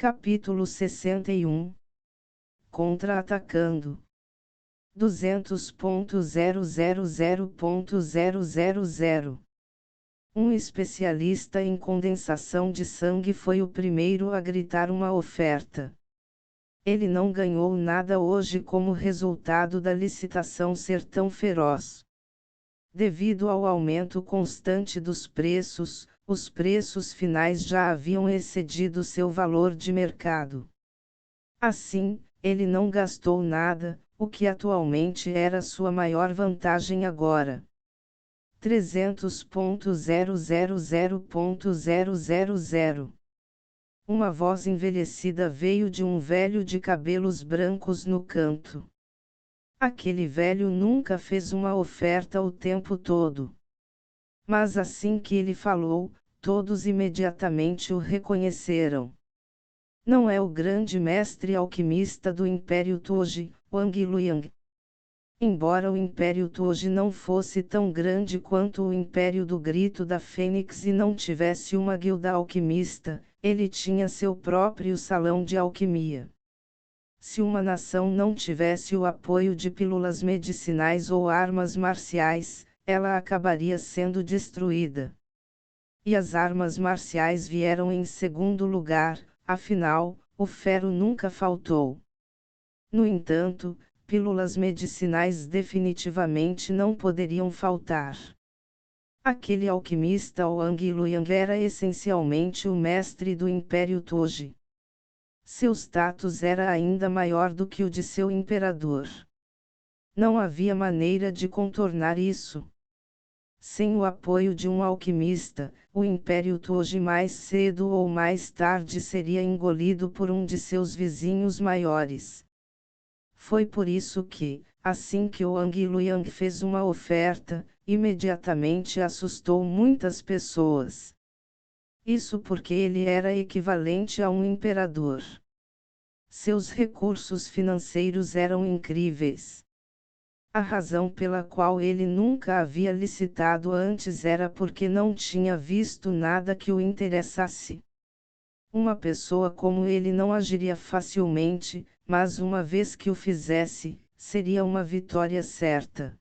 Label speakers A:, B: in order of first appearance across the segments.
A: Capítulo 61. Contra-atacando. 200.000.000. Um especialista em condensação de sangue foi o primeiro a gritar uma oferta. Ele não ganhou nada hoje como resultado da licitação ser tão feroz. Devido ao aumento constante dos preços, os preços finais já haviam excedido seu valor de mercado. Assim, ele não gastou nada, o que atualmente era sua maior vantagem agora. 300.000.000. Uma voz envelhecida veio de um velho de cabelos brancos no canto. Aquele velho nunca fez uma oferta o tempo todo. Mas assim que ele falou, todos imediatamente o reconheceram. Não é o grande mestre alquimista do Império Toji, Wang Luiyang. Embora o Império Toji não fosse tão grande quanto o Império do Grito da Fênix e não tivesse uma guilda alquimista, ele tinha seu próprio salão de alquimia. Se uma nação não tivesse o apoio de pílulas medicinais ou armas marciais, ela acabaria sendo destruída. E as armas marciais vieram em segundo lugar, afinal, o ferro nunca faltou. No entanto, pílulas medicinais definitivamente não poderiam faltar. Aquele alquimista Wang Luiyang era essencialmente o mestre do Império Toji. Seu status era ainda maior do que o de seu imperador. Não havia maneira de contornar isso. Sem o apoio de um alquimista, o Império Toji mais cedo ou mais tarde seria engolido por um de seus vizinhos maiores. Foi por isso que, assim que Wang Luiyang fez uma oferta, imediatamente assustou muitas pessoas. Isso porque ele era equivalente a um imperador. Seus recursos financeiros eram incríveis. A razão pela qual ele nunca havia licitado antes era porque não tinha visto nada que o interessasse. Uma pessoa como ele não agiria facilmente, mas uma vez que o fizesse, seria uma vitória certa.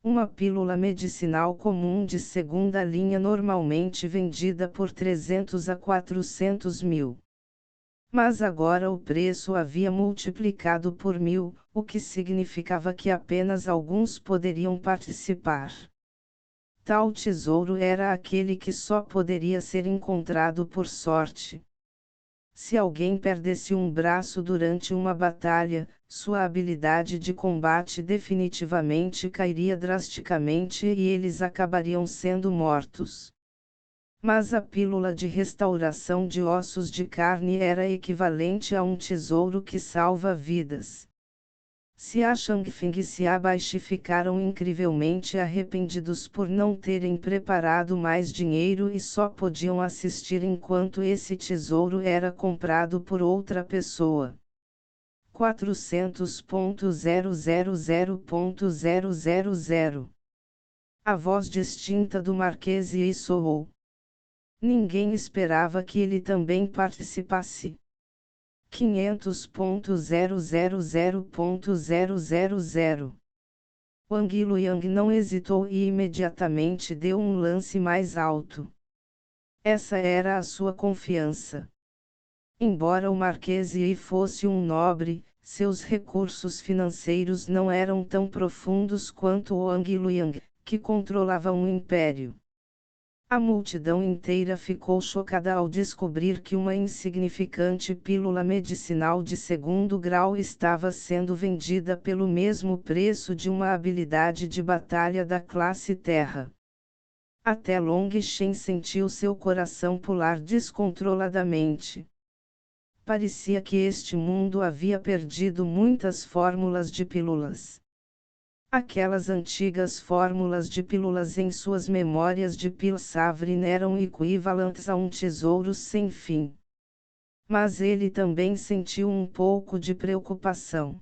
A: Uma pílula medicinal comum de segunda linha normalmente vendida por 300 a 400 mil. Mas agora o preço havia multiplicado por 1000, o que significava que apenas alguns poderiam participar. Tal tesouro era aquele que só poderia ser encontrado por sorte. Se alguém perdesse um braço durante uma batalha, sua habilidade de combate definitivamente cairia drasticamente e eles acabariam sendo mortos. Mas a pílula de restauração de ossos de carne era equivalente a um tesouro que salva vidas. Xia Changfeng e Xia Baishi ficaram incrivelmente arrependidos por não terem preparado mais dinheiro e só podiam assistir enquanto esse tesouro era comprado por outra pessoa. 400.000.000. A voz distinta do Marquês Yi soou. Ninguém esperava que ele também participasse. 500.000.000. Wang Luiyang não hesitou e imediatamente deu um lance mais alto. Essa era a sua confiança. Embora o Marquês Yi fosse um nobre, seus recursos financeiros não eram tão profundos quanto Wang Luiyang, que controlava um império. A multidão inteira ficou chocada ao descobrir que uma insignificante pílula medicinal de segundo grau estava sendo vendida pelo mesmo preço de uma habilidade de batalha da classe Terra. Até Long Shen sentiu seu coração pular descontroladamente. Parecia que este mundo havia perdido muitas fórmulas de pílulas. Aquelas antigas fórmulas de pílulas em suas memórias de Pilsavrin eram equivalentes a um tesouro sem fim. Mas ele também sentiu um pouco de preocupação.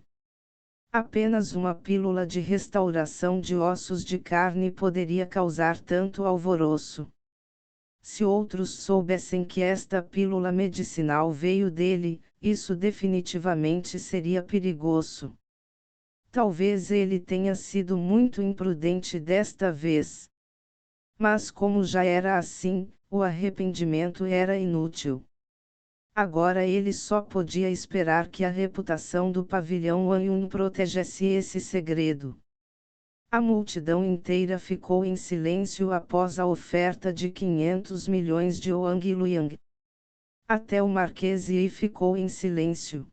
A: Apenas uma pílula de restauração de ossos de carne poderia causar tanto alvoroço. Se outros soubessem que esta pílula medicinal veio dele, isso definitivamente seria perigoso. Talvez ele tenha sido muito imprudente desta vez. Mas como já era assim, o arrependimento era inútil. Agora ele só podia esperar que a reputação do pavilhão Anyun protegesse esse segredo. A multidão inteira ficou em silêncio após a oferta de 500 milhões de Wang Luiyang. Até o Marquês Yi ficou em silêncio.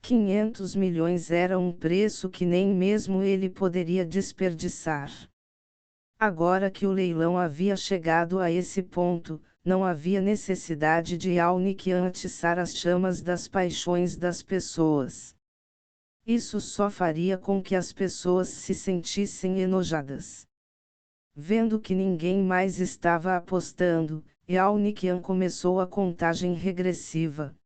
A: 500 milhões era um preço que nem mesmo ele poderia desperdiçar. Agora que o leilão havia chegado a esse ponto, não havia necessidade de Yao Niqian atiçar as chamas das paixões das pessoas. Isso só faria com que as pessoas se sentissem enojadas. Vendo que ninguém mais estava apostando, Yao Niqian começou a contagem regressiva.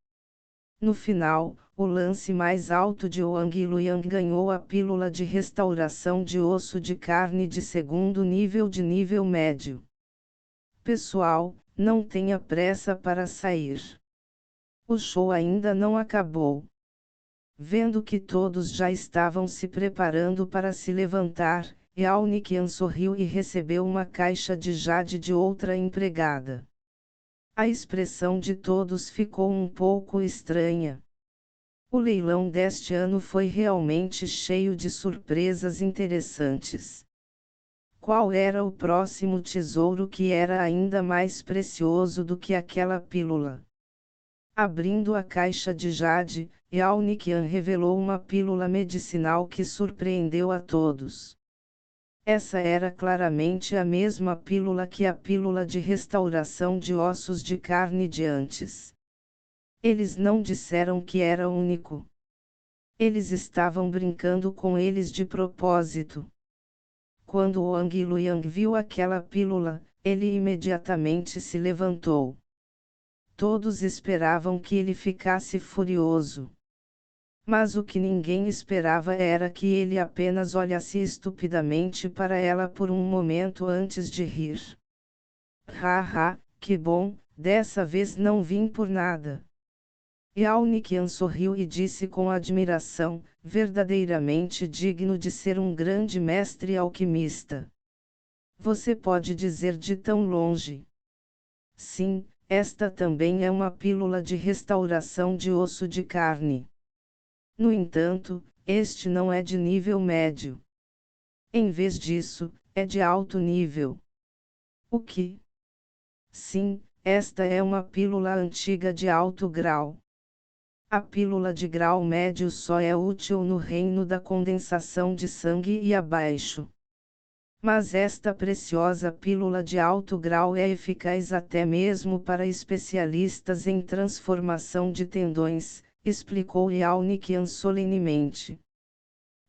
A: No final, o lance mais alto de Wang Luiyang ganhou a pílula de restauração de osso de carne de segundo nível de nível médio. Pessoal, não tenha pressa para sair. O show ainda não acabou. Vendo que todos já estavam se preparando para se levantar, Yao Niqian sorriu e recebeu uma caixa de jade de outra empregada. A expressão de todos ficou um pouco estranha. O leilão deste ano foi realmente cheio de surpresas interessantes. Qual era o próximo tesouro que era ainda mais precioso do que aquela pílula? Abrindo a caixa de jade, Yao Niqian revelou uma pílula medicinal que surpreendeu a todos. Essa era claramente a mesma pílula que a pílula de restauração de ossos de carne de antes. Eles não disseram que era único. Eles estavam brincando com eles de propósito. Quando Wang Luiyang viu aquela pílula, ele imediatamente se levantou. Todos esperavam que ele ficasse furioso. Mas o que ninguém esperava era que ele apenas olhasse estupidamente para ela por um momento antes de rir. Haha, que bom, dessa vez não vim por nada. Yao Niqian sorriu e disse com admiração, verdadeiramente digno de ser um grande mestre alquimista. Você pode dizer de tão longe. Sim, esta também é uma pílula de restauração de osso de carne. No entanto, este não é de nível médio. Em vez disso, é de alto nível. O que? Sim, esta é uma pílula antiga de alto grau. A pílula de grau médio só é útil no reino da condensação de sangue e abaixo. Mas esta preciosa pílula de alto grau é eficaz até mesmo para especialistas em transformação de tendões, explicou Yao Niqian solenemente.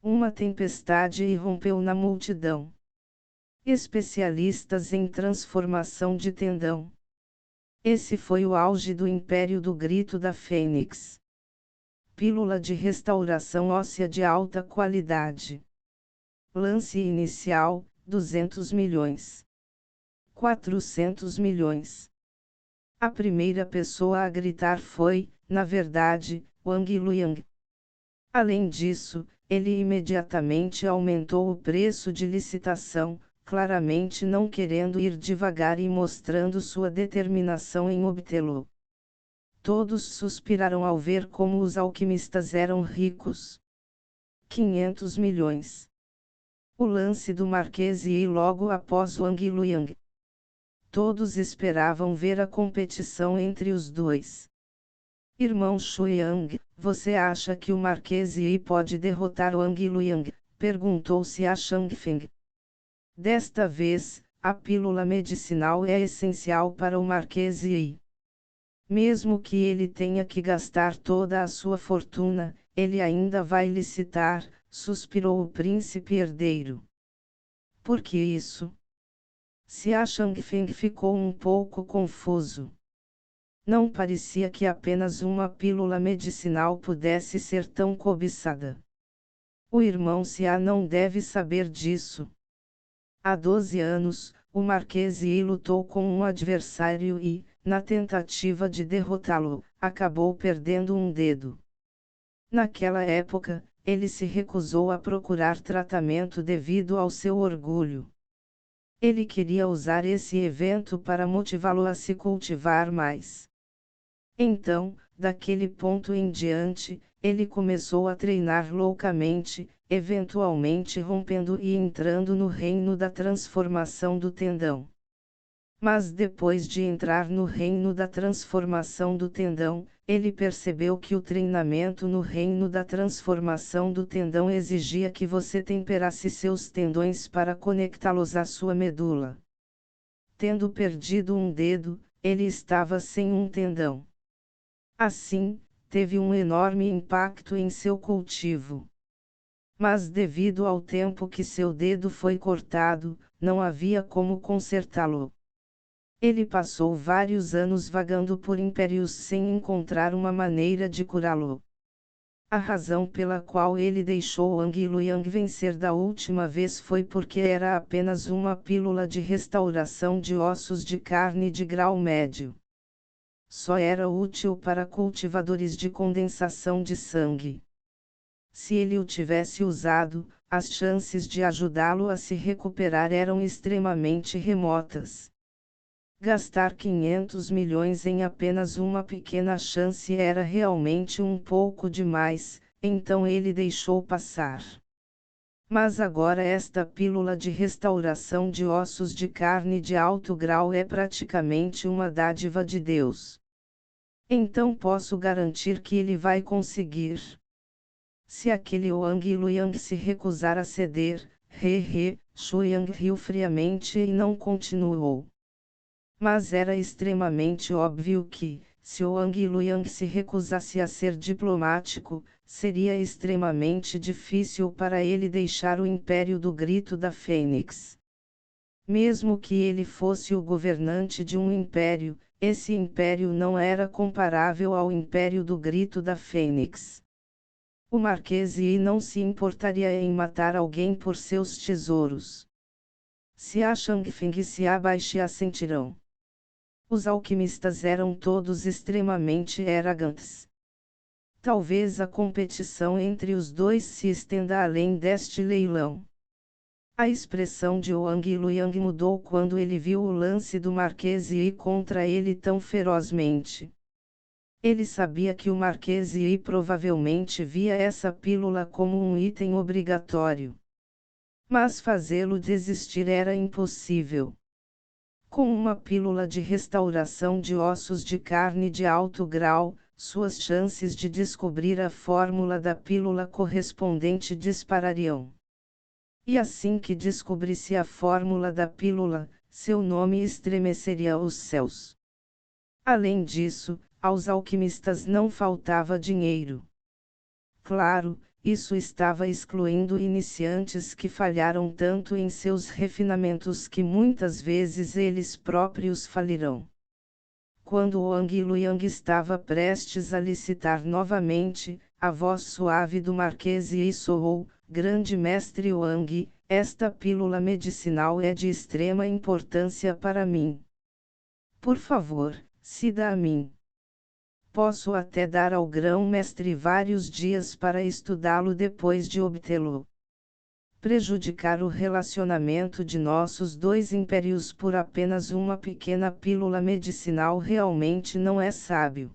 A: Uma tempestade irrompeu na multidão. Especialistas em transformação de tendão. Esse foi o auge do império do grito da Fênix. Pílula de restauração óssea de alta qualidade. Lance inicial, 200 milhões. 400 milhões. A primeira pessoa a gritar foi, na verdade, Wang Luiyang. Além disso, ele imediatamente aumentou o preço de licitação, claramente não querendo ir devagar e mostrando sua determinação em obtê-lo. Todos suspiraram ao ver como os alquimistas eram ricos. 500 milhões. O lance do Marquês Yi logo após Wang Luiyang. Todos esperavam ver a competição entre os dois. Irmão Shuiyang, você acha que o Marquês Yi pode derrotar Wang Luiyang? Perguntou-se a Changfeng. Desta vez, a pílula medicinal é essencial para o Marquês Yi. Mesmo que ele tenha que gastar toda a sua fortuna, ele ainda vai licitar, suspirou o príncipe herdeiro. Por que isso? Xia Changfeng ficou um pouco confuso. Não parecia que apenas uma pílula medicinal pudesse ser tão cobiçada. O irmão Xia não deve saber disso. Há 12 anos, o Marquês Yi lutou com um adversário e, na tentativa de derrotá-lo, acabou perdendo um dedo. Naquela época, ele se recusou a procurar tratamento devido ao seu orgulho. Ele queria usar esse evento para motivá-lo a se cultivar mais. Então, daquele ponto em diante, ele começou a treinar loucamente, eventualmente rompendo e entrando no reino da transformação do tendão. Mas depois de entrar no reino da transformação do tendão, ele percebeu que o treinamento no reino da transformação do tendão exigia que você temperasse seus tendões para conectá-los à sua medula. Tendo perdido um dedo, ele estava sem um tendão. Assim, teve um enorme impacto em seu cultivo. Mas devido ao tempo que seu dedo foi cortado, não havia como consertá-lo. Ele passou vários anos vagando por impérios sem encontrar uma maneira de curá-lo. A razão pela qual ele deixou Wang Luiyang vencer da última vez foi porque era apenas uma pílula de restauração de ossos de carne de grau médio. Só era útil para cultivadores de condensação de sangue. Se ele o tivesse usado, as chances de ajudá-lo a se recuperar eram extremamente remotas. Gastar 500 milhões em apenas uma pequena chance era realmente um pouco demais, então ele deixou passar. Mas agora esta pílula de restauração de ossos de carne de alto grau é praticamente uma dádiva de Deus. Então posso garantir que ele vai conseguir. Se aquele Wang Luiyang se recusar a ceder, Shuyang riu friamente e não continuou. Mas era extremamente óbvio que, se Wang Luiyang se recusasse a ser diplomático, seria extremamente difícil para ele deixar o Império do Grito da Fênix. Mesmo que ele fosse o governante de um império, esse império não era comparável ao Império do Grito da Fênix. O Marquês Yi não se importaria em matar alguém por seus tesouros. Se a Changfeng se abaixe assentirão. Os alquimistas eram todos extremamente arrogantes. Talvez a competição entre os dois se estenda além deste leilão. A expressão de Wang Luiyang mudou quando ele viu o lance do Marquês Yi contra ele tão ferozmente. Ele sabia que o Marquês Yi provavelmente via essa pílula como um item obrigatório. Mas fazê-lo desistir era impossível. Com uma pílula de restauração de ossos de carne de alto grau, suas chances de descobrir a fórmula da pílula correspondente disparariam. E assim que descobrisse a fórmula da pílula, seu nome estremeceria os céus. Além disso, aos alquimistas não faltava dinheiro. Claro, isso estava excluindo iniciantes que falharam tanto em seus refinamentos que muitas vezes eles próprios falirão. Quando Wang Luiyang estava prestes a licitar novamente, a voz suave do Marquês Yi soou: Grande Mestre Wang, esta pílula medicinal é de extrema importância para mim. Por favor, ceda a mim. Posso até dar ao grão-mestre vários dias para estudá-lo depois de obtê-lo. Prejudicar o relacionamento de nossos dois impérios por apenas uma pequena pílula medicinal realmente não é sábio.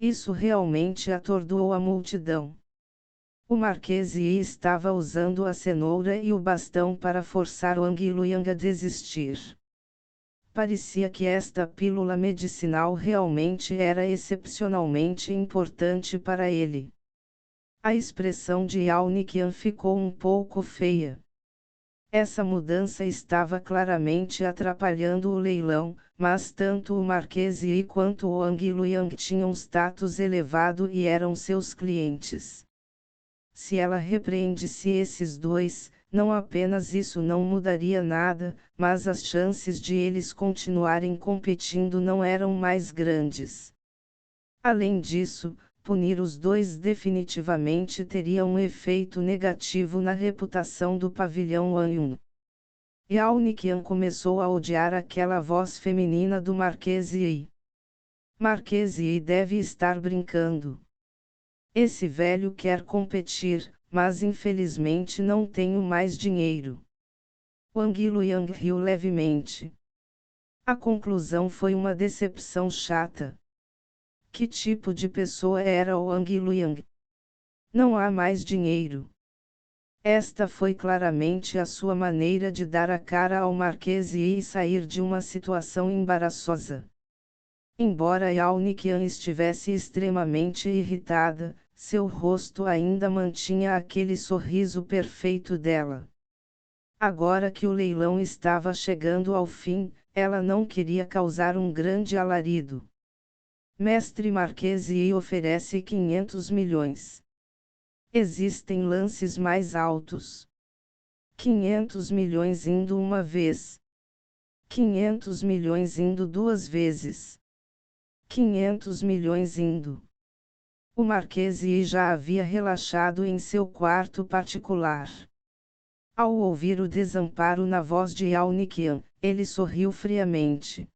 A: Isso realmente atordoou a multidão. O Marquês Yi estava usando a cenoura e o bastão para forçar Wang Luiyang a desistir. Parecia que esta pílula medicinal realmente era excepcionalmente importante para ele. A expressão de Yao Niqian ficou um pouco feia. Essa mudança estava claramente atrapalhando o leilão, mas tanto o Marquês Yi quanto o Wang Luiyang tinham status elevado e eram seus clientes. Se ela repreendesse esses dois, não apenas isso não mudaria nada, mas as chances de eles continuarem competindo não eram mais grandes. Além disso, punir os dois definitivamente teria um efeito negativo na reputação do pavilhão Anyun. Yao Niqian começou a odiar aquela voz feminina do Marquês Yi. Marquês Yi deve estar brincando. Esse velho quer competir, mas infelizmente não tenho mais dinheiro. Wang Luiyang riu levemente. A conclusão foi uma decepção chata. Que tipo de pessoa era Wang Luiyang? Não há mais dinheiro. Esta foi claramente a sua maneira de dar a cara ao Marquês e sair de uma situação embaraçosa. Embora Yao Niqian estivesse extremamente irritada, seu rosto ainda mantinha aquele sorriso perfeito dela. Agora que o leilão estava chegando ao fim, ela não queria causar um grande alarido. Mestre Marquês Yi oferece 500 milhões. Existem lances mais altos. 500 milhões indo uma vez. 500 milhões indo duas vezes. 500 milhões indo. O Marquês Yi já havia relaxado em seu quarto particular. Ao ouvir o desamparo na voz de Yao Niqian, ele sorriu friamente.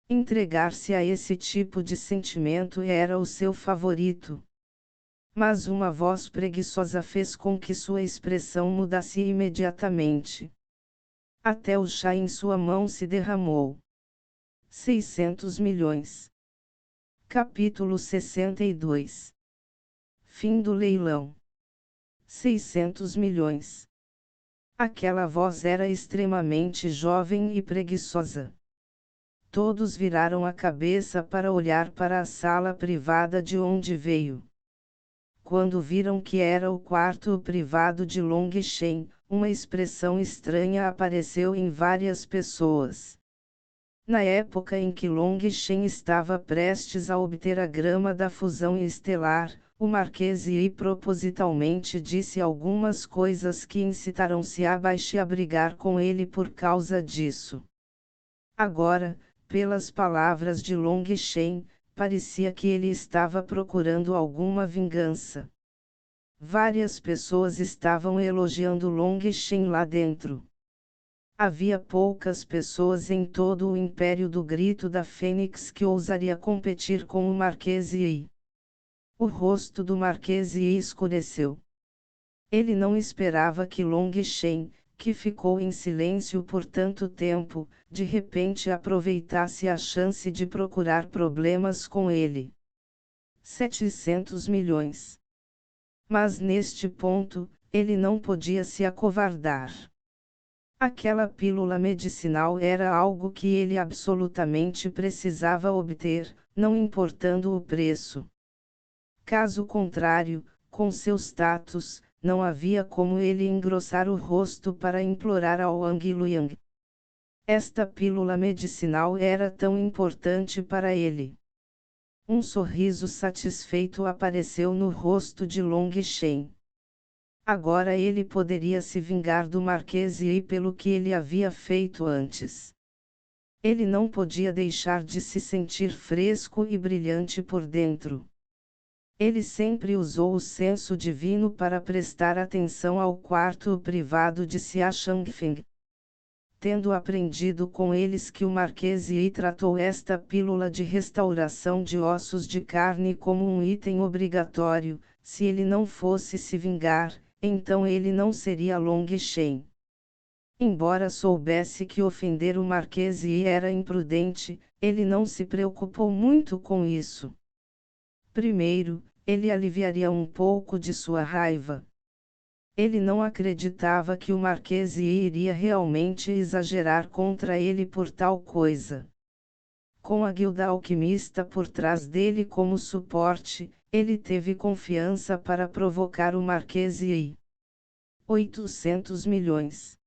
A: Entregar-se a esse tipo de sentimento era o seu favorito. Mas uma voz preguiçosa fez com que sua expressão mudasse imediatamente. Até o chá em sua mão se derramou. 600 milhões. Capítulo 62. Fim do leilão. 600 milhões. Aquela voz era extremamente jovem e preguiçosa. Todos viraram a cabeça para olhar para a sala privada de onde veio. Quando viram que era o quarto privado de Long Shen, uma expressão estranha apareceu em várias pessoas. Na época em que Long Shen estava prestes a obter a grama da fusão estelar, o Marquês Yi propositalmente disse algumas coisas que incitaram Xiaobai a brigar com ele por causa disso. Agora, pelas palavras de Long Shen, parecia que ele estava procurando alguma vingança. Várias pessoas estavam elogiando Long Shen lá dentro. Havia poucas pessoas em todo o Império do Grito da Fênix que ousaria competir com o Marquês Yi. O rosto do Marquês Yi escureceu. Ele não esperava que Long Shen, que ficou em silêncio por tanto tempo, de repente aproveitasse a chance de procurar problemas com ele. 700 milhões. Mas neste ponto, ele não podia se acovardar. Aquela pílula medicinal era algo que ele absolutamente precisava obter, não importando o preço. Caso contrário, com seu status, não havia como ele engrossar o rosto para implorar ao Wang Luiyang. Esta pílula medicinal era tão importante para ele. Um sorriso satisfeito apareceu no rosto de Long Shen. Agora ele poderia se vingar do Marquês Yi pelo que ele havia feito antes. Ele não podia deixar de se sentir fresco e brilhante por dentro. Ele sempre usou o senso divino para prestar atenção ao quarto privado de Xia Shangfeng. Tendo aprendido com eles que o Marquês Yi tratou esta pílula de restauração de ossos de carne como um item obrigatório, se ele não fosse se vingar, então ele não seria Long Shen. Embora soubesse que ofender o Marquês Yi era imprudente, ele não se preocupou muito com isso. Primeiro, ele aliviaria um pouco de sua raiva. Ele não acreditava que o Marquês Yi iria realmente exagerar contra ele por tal coisa. Com a guilda alquimista por trás dele como suporte, ele teve confiança para provocar o Marquês Yi. 800 milhões.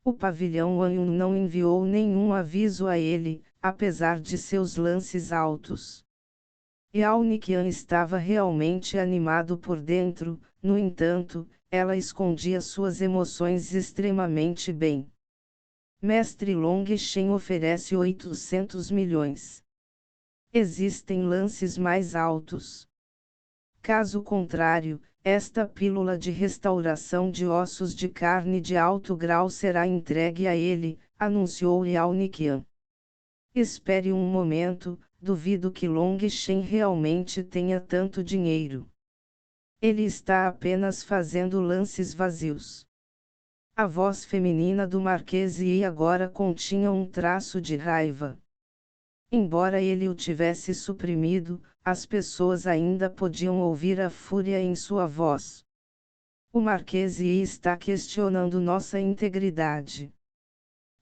A: O pavilhão Anyun não enviou nenhum aviso a ele, apesar de seus lances altos. Yao Niqian estava realmente animado por dentro, no entanto, ela escondia suas emoções extremamente bem. Mestre Long Shen oferece 800 milhões. Existem lances mais altos. Caso contrário, esta pílula de restauração de ossos de carne de alto grau será entregue a ele, anunciou Yao Niqian. Espere um momento, duvido que Long Shen realmente tenha tanto dinheiro. Ele está apenas fazendo lances vazios. A voz feminina do Marquês Yi agora continha um traço de raiva. Embora ele o tivesse suprimido, as pessoas ainda podiam ouvir a fúria em sua voz. O Marquês Yi está questionando nossa integridade.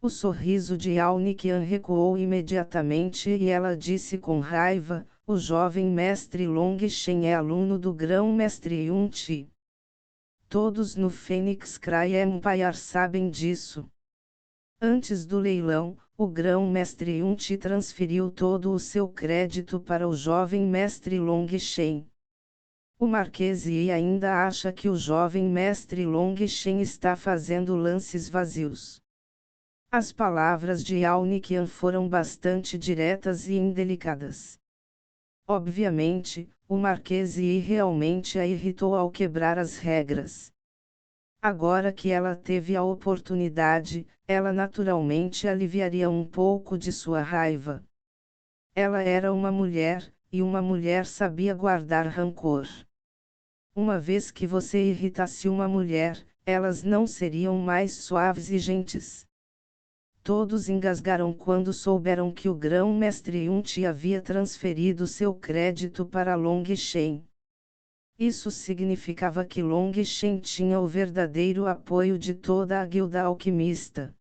A: O sorriso de Yao Niqian recuou imediatamente e ela disse com raiva: o jovem mestre Long Shen é aluno do grão-mestre Yun Ti. Todos no Phoenix Cry Empire sabem disso. Antes do leilão, o grão-mestre Yun Ti transferiu todo o seu crédito para o jovem mestre Long Shen. O Marquês Yi ainda acha que o jovem mestre Long Shen está fazendo lances vazios. As palavras de Yao Niqian foram bastante diretas e indelicadas. Obviamente, o Marquês Yi realmente a irritou ao quebrar as regras. Agora que ela teve a oportunidade, ela naturalmente aliviaria um pouco de sua raiva. Ela era uma mulher, e uma mulher sabia guardar rancor. Uma vez que você irritasse uma mulher, elas não seriam mais suaves e gentis. Todos engasgaram quando souberam que o grão-mestre Yun Ti havia transferido seu crédito para Long Shen. Isso significava que Long Shen tinha o verdadeiro apoio de toda a guilda alquimista.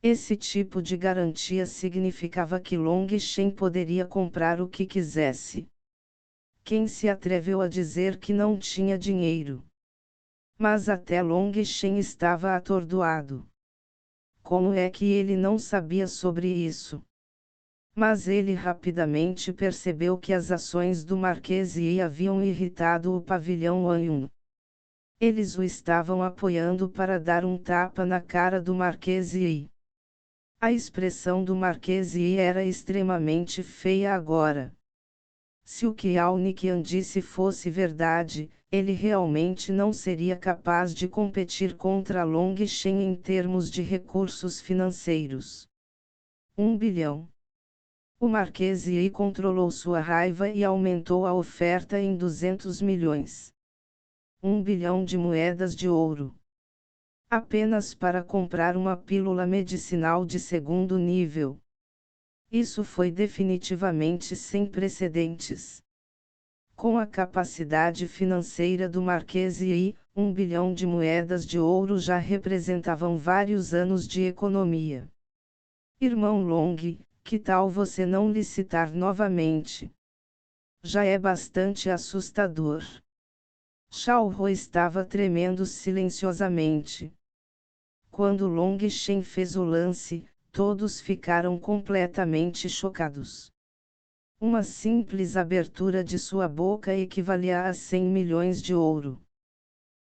A: Esse tipo de garantia significava que Long Shen poderia comprar o que quisesse. Quem se atreveu a dizer que não tinha dinheiro? Mas até Long Shen estava atordoado. Como é que ele não sabia sobre isso? Mas ele rapidamente percebeu que as ações do Marquês Yi haviam irritado o pavilhão Anyun. Eles o estavam apoiando para dar um tapa na cara do Marquês Yi. A expressão do Marquês Yi era extremamente feia agora. Se o que Yao Niqian disse fosse verdade, ele realmente não seria capaz de competir contra Long Shen em termos de recursos financeiros. 1 bilhão. O Marquês Yi controlou sua raiva e aumentou a oferta em 200 milhões. 1 bilhão de moedas de ouro. Apenas para comprar uma pílula medicinal de segundo nível. Isso foi definitivamente sem precedentes. Com a capacidade financeira do Marquês Yi, 1 bilhão de moedas de ouro já representavam vários anos de economia. Irmão Long, que tal você não licitar novamente? Já é bastante assustador. Xiaohu estava tremendo silenciosamente. Quando Long Shen fez o lance, todos ficaram completamente chocados. Uma simples abertura de sua boca equivalia a 100 milhões de ouro.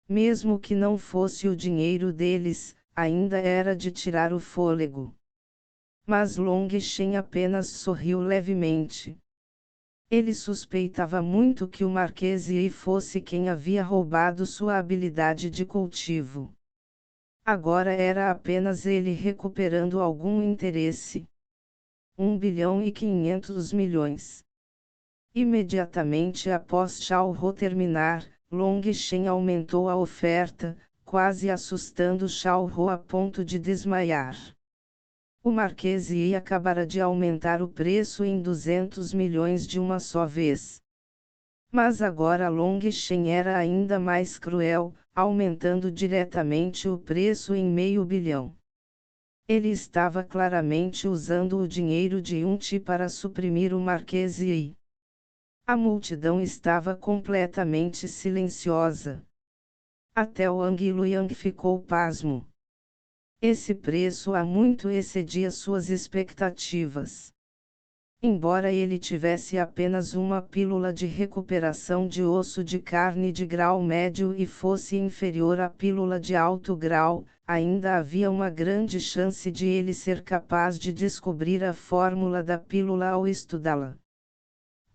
A: Mesmo que não fosse o dinheiro deles, ainda era de tirar o fôlego. Mas Long Shen apenas sorriu levemente. Ele suspeitava muito que o Marquês Yi fosse quem havia roubado sua habilidade de cultivo. Agora era apenas ele recuperando algum interesse. 1 bilhão e 500 milhões. Imediatamente após Xiaohu terminar, Long Shen aumentou a oferta, quase assustando Xiaohu a ponto de desmaiar. O Marquês Yi acabara de aumentar o preço em 200 milhões de uma só vez. Mas agora Long Shen era ainda mais cruel, aumentando diretamente o preço em meio bilhão. Ele estava claramente usando o dinheiro de Yun Ti para suprimir o Marquês Yi. A multidão estava completamente silenciosa. Até Wang Luiyang ficou pasmo. Esse preço há muito excedia suas expectativas. Embora ele tivesse apenas uma pílula de recuperação de osso de carne de grau médio e fosse inferior à pílula de alto grau, ainda havia uma grande chance de ele ser capaz de descobrir a fórmula da pílula ao estudá-la.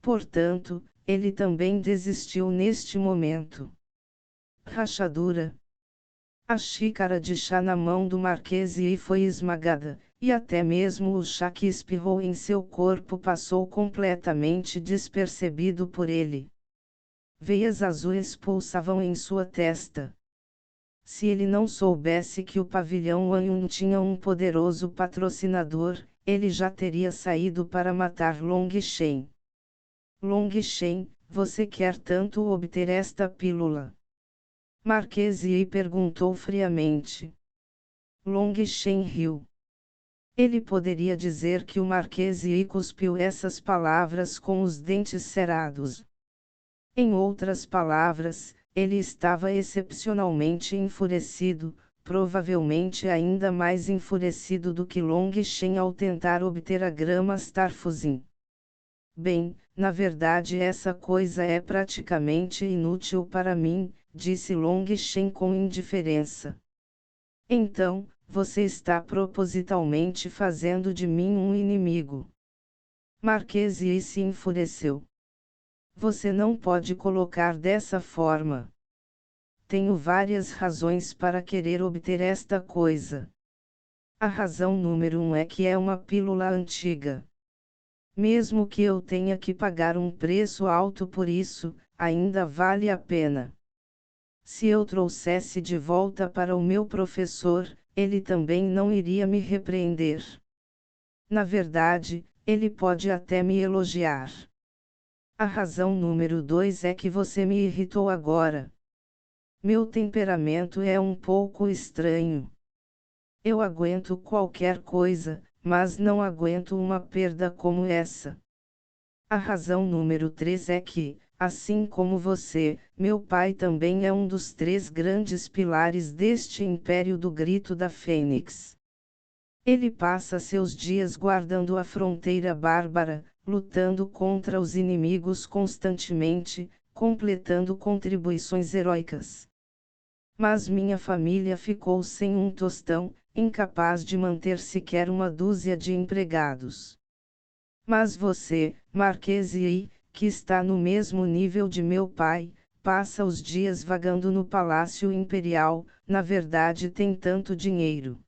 A: Portanto, ele também desistiu neste momento. Rachadura. A xícara de chá na mão do Marquês Yi foi esmagada, e até mesmo o chá que espirrou em seu corpo passou completamente despercebido por ele. Veias azuis pulsavam em sua testa. Se ele não soubesse que o pavilhão Anyun tinha um poderoso patrocinador, ele já teria saído para matar Long Shen. Long Shen, você quer tanto obter esta pílula? Marquês Yi perguntou friamente. Long Shen riu. Ele poderia dizer que o Marquês Yi cuspiu essas palavras com os dentes cerrados. Em outras palavras, ele estava excepcionalmente enfurecido, provavelmente ainda mais enfurecido do que Long Shen ao tentar obter a grama Starfuzin. Bem, na verdade essa coisa é praticamente inútil para mim, disse Long Shen com indiferença. Então, você está propositalmente fazendo de mim um inimigo. Marquês Yi se enfureceu. Você não pode colocar dessa forma. Tenho várias razões para querer obter esta coisa. A razão número 1 é que é uma pílula antiga. Mesmo que eu tenha que pagar um preço alto por isso, ainda vale a pena. Se eu trouxesse de volta para o meu professor, ele também não iria me repreender. Na verdade, ele pode até me elogiar. A razão número 2 é que você me irritou agora. Meu temperamento é um pouco estranho. Eu aguento qualquer coisa, mas não aguento uma perda como essa. A razão número 3 é que, assim como você, meu pai também é um dos 3 grandes pilares deste império do Grito da Fênix. Ele passa seus dias guardando a fronteira bárbara, lutando contra os inimigos constantemente, completando contribuições heróicas. Mas minha família ficou sem um tostão, incapaz de manter sequer uma dúzia de empregados. Mas você, Marquês Yi, que está no mesmo nível de meu pai, passa os dias vagando no Palácio Imperial, na verdade tem tanto dinheiro.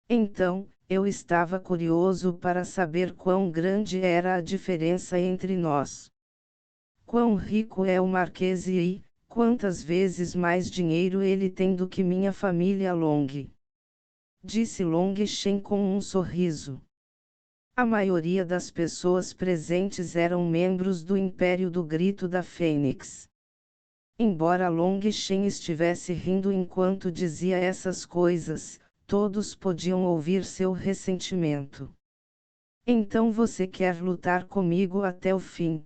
A: Então, eu estava curioso para saber quão grande era a diferença entre nós. Quão rico é o Marquês Yi, quantas vezes mais dinheiro ele tem do que minha família Long? Disse Long Shen com um sorriso. A maioria das pessoas presentes eram membros do Império do Grito da Fênix. Embora Long Shen estivesse rindo enquanto dizia essas coisas, todos podiam ouvir seu ressentimento. Então você quer lutar comigo até o fim?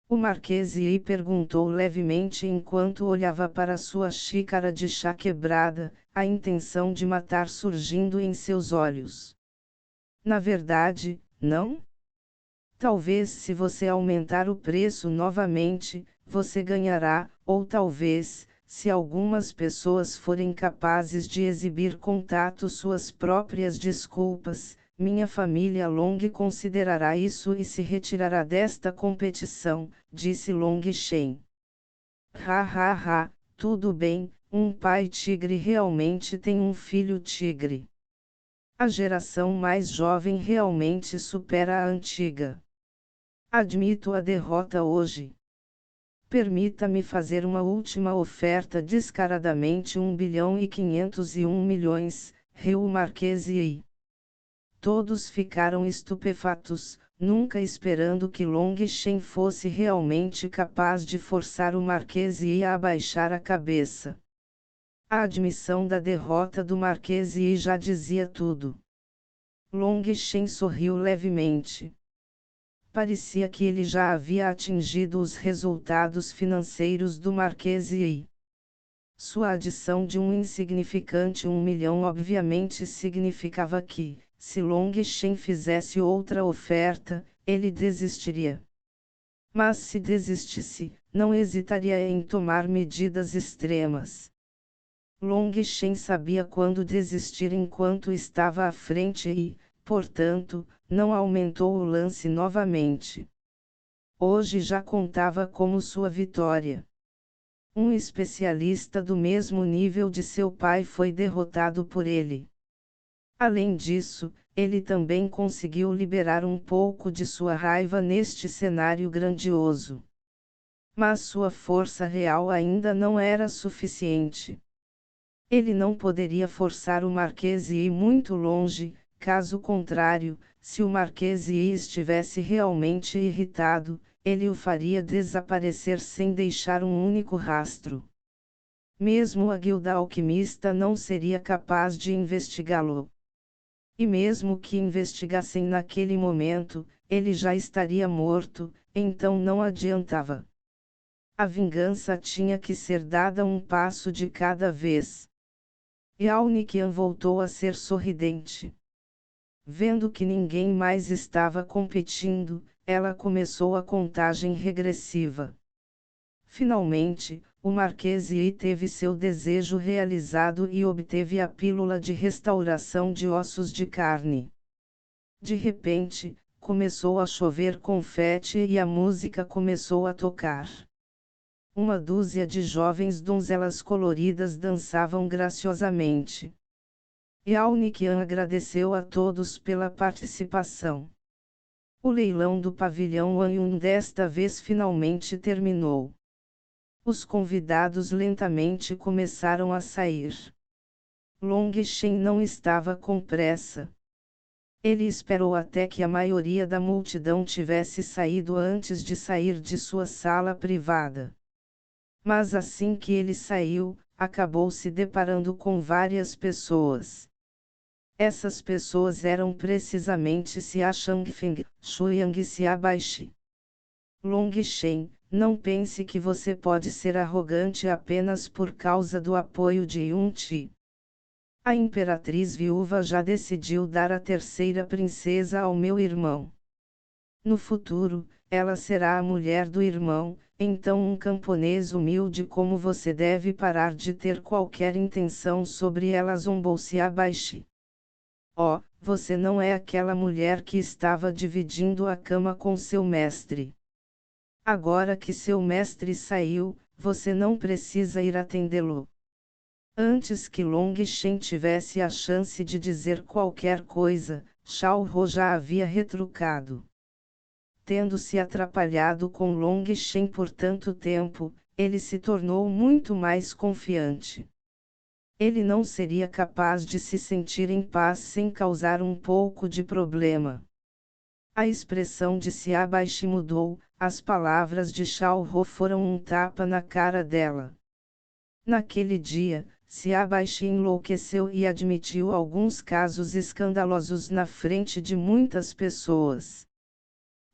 A: O Marquês Yi perguntou levemente enquanto olhava para sua xícara de chá quebrada, a intenção de matar surgindo em seus olhos. Na verdade, não? Talvez se você aumentar o preço novamente, você ganhará, ou talvez, se algumas pessoas forem capazes de exibir contato suas próprias desculpas, minha família Long considerará isso e se retirará desta competição, disse Long Shen. Ha ha ha, tudo bem, um pai tigre realmente tem um filho tigre. A geração mais jovem realmente supera a antiga. Admito a derrota hoje. Permita-me fazer uma última oferta descaradamente 1,501 bilhão, riu o Marquês Yi. Todos ficaram estupefatos, nunca esperando que Long Shen fosse realmente capaz de forçar o Marquês Yi a abaixar a cabeça. A admissão da derrota do Marquês Yi já dizia tudo. Long Shen sorriu levemente. Parecia que ele já havia atingido os resultados financeiros do Marquês Yi. Sua adição de um insignificante 1 milhão obviamente significava que, se Long Shen fizesse outra oferta, ele desistiria. Mas se desistisse, não hesitaria em tomar medidas extremas. Long Shen sabia quando desistir enquanto estava à frente e, portanto, não aumentou o lance novamente. Hoje já contava como sua vitória. Um especialista do mesmo nível de seu pai foi derrotado por ele. Além disso, ele também conseguiu liberar um pouco de sua raiva neste cenário grandioso. Mas sua força real ainda não era suficiente. Ele não poderia forçar o Marquês a ir muito longe, caso contrário, se o Marquês estivesse realmente irritado, ele o faria desaparecer sem deixar um único rastro. Mesmo a guilda alquimista não seria capaz de investigá-lo. E mesmo que investigassem naquele momento, ele já estaria morto, então não adiantava. A vingança tinha que ser dada um passo de cada vez. E Alnikian voltou a ser sorridente. Vendo que ninguém mais estava competindo, ela começou a contagem regressiva. Finalmente, o Marquês Yi teve seu desejo realizado e obteve a pílula de restauração de ossos de carne. De repente, começou a chover confete e a música começou a tocar. Uma dúzia de jovens donzelas coloridas dançavam graciosamente. E Alnikian agradeceu a todos pela participação. O leilão do pavilhão Anyun desta vez finalmente terminou. Os convidados lentamente começaram a sair. Long Shen não estava com pressa. Ele esperou até que a maioria da multidão tivesse saído antes de sair de sua sala privada. Mas assim que ele saiu, acabou se deparando com várias pessoas. Essas pessoas eram precisamente Xia Shangfeng, Shuyang e Xia Baishi. Long Shen, não pense que você pode ser arrogante apenas por causa do apoio de Yun-Ti. A imperatriz viúva já decidiu dar a terceira princesa ao meu irmão. No futuro, ela será a mulher do irmão, então um camponês humilde como você deve parar de ter qualquer intenção sobre ela, zombou-se Baishi. Oh, você não é aquela mulher que estava dividindo a cama com seu mestre. Agora que seu mestre saiu, você não precisa ir atendê-lo. Antes que Long Shen tivesse a chance de dizer qualquer coisa, Shao Ro já havia retrucado. Tendo se atrapalhado com Long Shen por tanto tempo, ele se tornou muito mais confiante. Ele não seria capaz de se sentir em paz sem causar um pouco de problema. A expressão de Xia Baishi mudou, as palavras de Shao Ro foram um tapa na cara dela. Naquele dia, Xia Baishi enlouqueceu e admitiu alguns casos escandalosos na frente de muitas pessoas.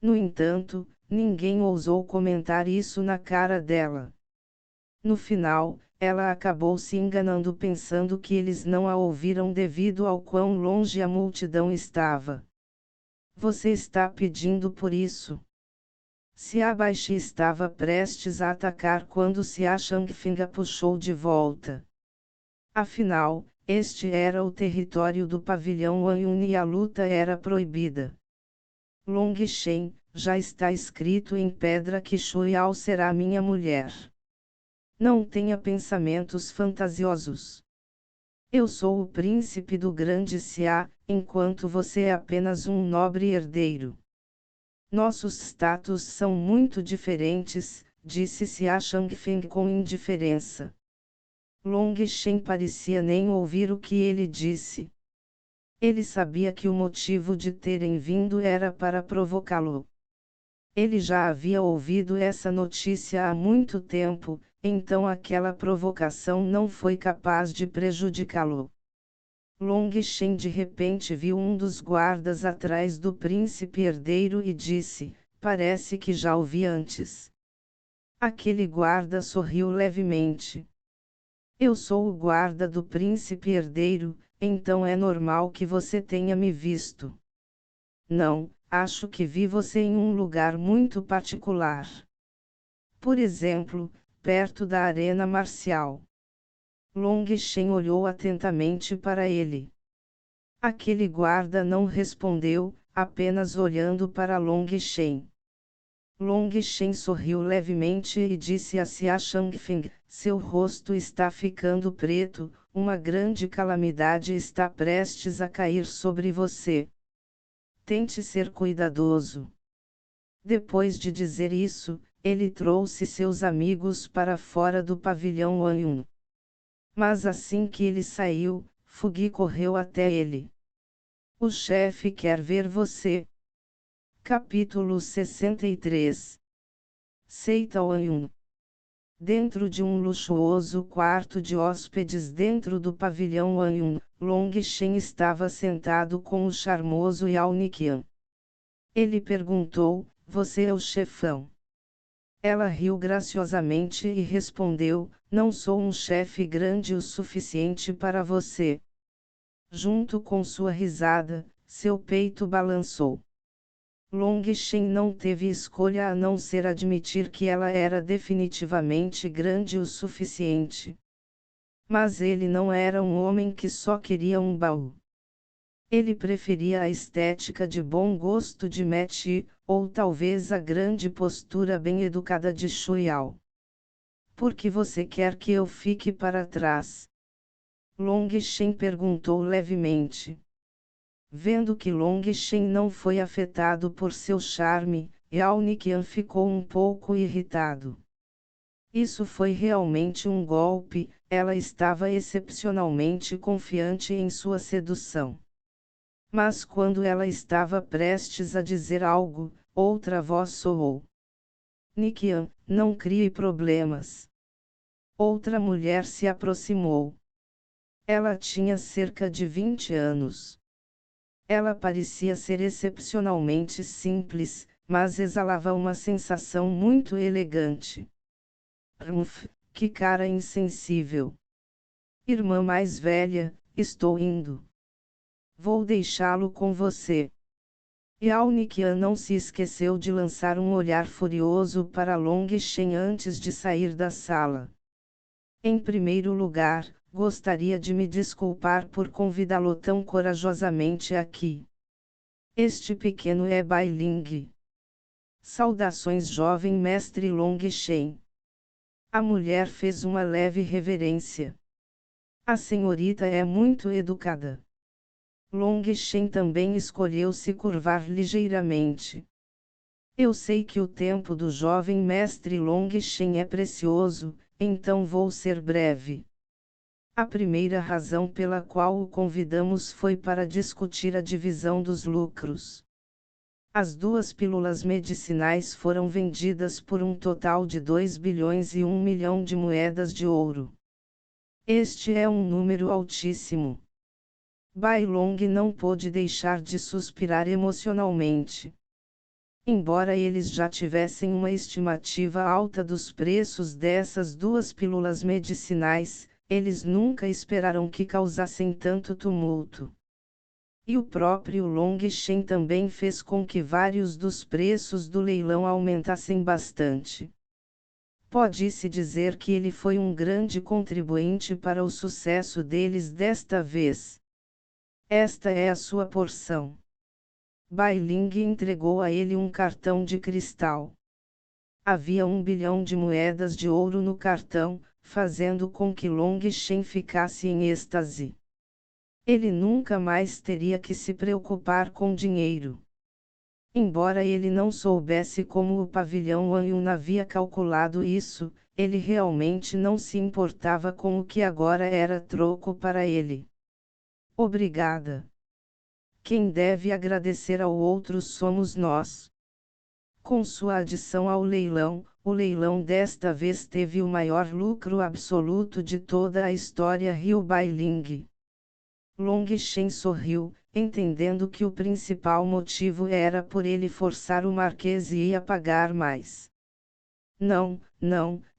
A: No entanto, ninguém ousou comentar isso na cara dela. No final, ela acabou se enganando pensando que eles não a ouviram devido ao quão longe a multidão estava. Você está pedindo por isso? Xia Baishi estava prestes a atacar quando Xia Shangfeng a puxou de volta. Afinal, este era o território do pavilhão Anyun e a luta era proibida. Long Shen, já está escrito em pedra que Shuiao será minha mulher. Não tenha pensamentos fantasiosos. Eu sou o príncipe do grande Xia, enquanto você é apenas um nobre herdeiro. Nossos status são muito diferentes, disse Xia Shangfeng com indiferença. Long Shen parecia nem ouvir o que ele disse. Ele sabia que o motivo de terem vindo era para provocá-lo. Ele já havia ouvido essa notícia há muito tempo, então aquela provocação não foi capaz de prejudicá-lo. Long Shen de repente viu um dos guardas atrás do príncipe herdeiro e disse: parece que já o vi antes. Aquele guarda sorriu levemente. Eu sou o guarda do príncipe herdeiro, então é normal que você tenha me visto. Não, acho que vi você em um lugar muito particular. Por exemplo, perto da arena marcial. Long Shen olhou atentamente para ele. Aquele guarda não respondeu, apenas olhando para Long Shen. Long Shen sorriu levemente e disse a Xia Shangfeng, seu rosto está ficando preto, uma grande calamidade está prestes a cair sobre você. Tente ser cuidadoso. Depois de dizer isso, ele trouxe seus amigos para fora do pavilhão Wanyun. Mas assim que ele saiu, Fugi correu até ele. O chefe quer ver você. Capítulo 63. Seita Wanyun. Dentro de um luxuoso quarto de hóspedes dentro do pavilhão Wanyun, Long Shen estava sentado com o charmoso Yao Niqian. Ele perguntou, você é o chefão? Ela riu graciosamente e respondeu, não sou um chefe grande o suficiente para você. Junto com sua risada, seu peito balançou. Long Shen não teve escolha a não ser admitir que ela era definitivamente grande o suficiente. Mas ele não era um homem que só queria um baú. Ele preferia a estética de bom gosto de Meti, ou talvez a grande postura bem educada de Shuyao. Por que você quer que eu fique para trás? Long Shen perguntou levemente. Vendo que Long Shen não foi afetado por seu charme, Yao Niqian ficou um pouco irritado. Isso foi realmente um golpe, ela estava excepcionalmente confiante em sua sedução. Mas quando ela estava prestes a dizer algo, outra voz soou. Niqian, não crie problemas. Outra mulher se aproximou. Ela tinha cerca de 20 anos. Ela parecia ser excepcionalmente simples, mas exalava uma sensação muito elegante. Que cara insensível. Irmã mais velha, estou indo. Vou deixá-lo com você. Yao Niqian não se esqueceu de lançar um olhar furioso para Long Shen antes de sair da sala. Em primeiro lugar, gostaria de me desculpar por convidá-lo tão corajosamente aqui. Este pequeno é Bai Ling. Saudações jovem mestre Long Shen. A mulher fez uma leve reverência. A senhorita é muito educada. Long Shen também escolheu se curvar ligeiramente. Eu sei que o tempo do jovem mestre Long Shen é precioso, então vou ser breve. A primeira razão pela qual o convidamos foi para discutir a divisão dos lucros. As 2 pílulas medicinais foram vendidas por um total de 2 bilhões e 1 milhão de moedas de ouro. Este é um número altíssimo. Bai Long não pôde deixar de suspirar emocionalmente. Embora eles já tivessem uma estimativa alta dos preços dessas 2 pílulas medicinais, eles nunca esperaram que causassem tanto tumulto. E o próprio Long Shen também fez com que vários dos preços do leilão aumentassem bastante. Pode-se dizer que ele foi um grande contribuinte para o sucesso deles desta vez. Esta é a sua porção. Bai Ling entregou a ele um cartão de cristal. Havia 1 bilhão de moedas de ouro no cartão, fazendo com que Long Shen ficasse em êxtase. Ele nunca mais teria que se preocupar com dinheiro. Embora ele não soubesse como o pavilhão Wanyun havia calculado isso, ele realmente não se importava com o que agora era troco para ele. Obrigada. Quem deve agradecer ao outro somos nós. Com sua adição ao leilão, o leilão desta vez teve o maior lucro absoluto de toda a história Rio Bai Ling. Long Shen sorriu, entendendo que o principal motivo era por ele forçar o Marquês e ia pagar mais. Não,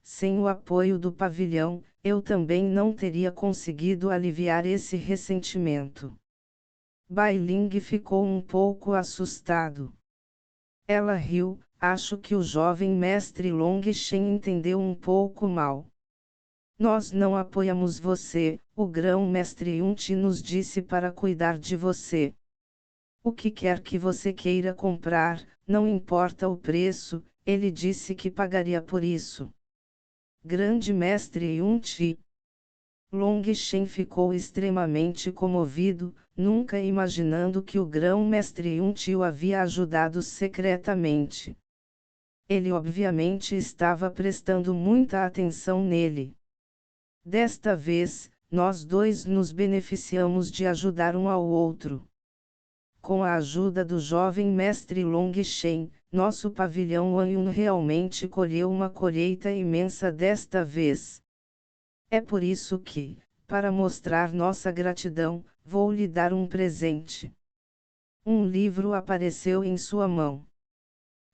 A: sem o apoio do pavilhão, eu também não teria conseguido aliviar esse ressentimento. Bai Ling ficou um pouco assustado. Ela riu, acho que o jovem mestre Long Shen entendeu um pouco mal. Nós não apoiamos você, o grão-mestre Yunti nos disse para cuidar de você. O que quer que você queira comprar, não importa o preço, ele disse que pagaria por isso. Grande mestre Yun-Ti. Long Shen ficou extremamente comovido, nunca imaginando que o grão-mestre Yun-Ti o havia ajudado secretamente. Ele obviamente estava prestando muita atenção nele. Desta vez, nós dois nos beneficiamos de ajudar um ao outro. Com a ajuda do jovem mestre Long Shen, nosso pavilhão Anyun realmente colheu uma colheita imensa desta vez. É por isso que, para mostrar nossa gratidão, vou lhe dar um presente. Um livro apareceu em sua mão.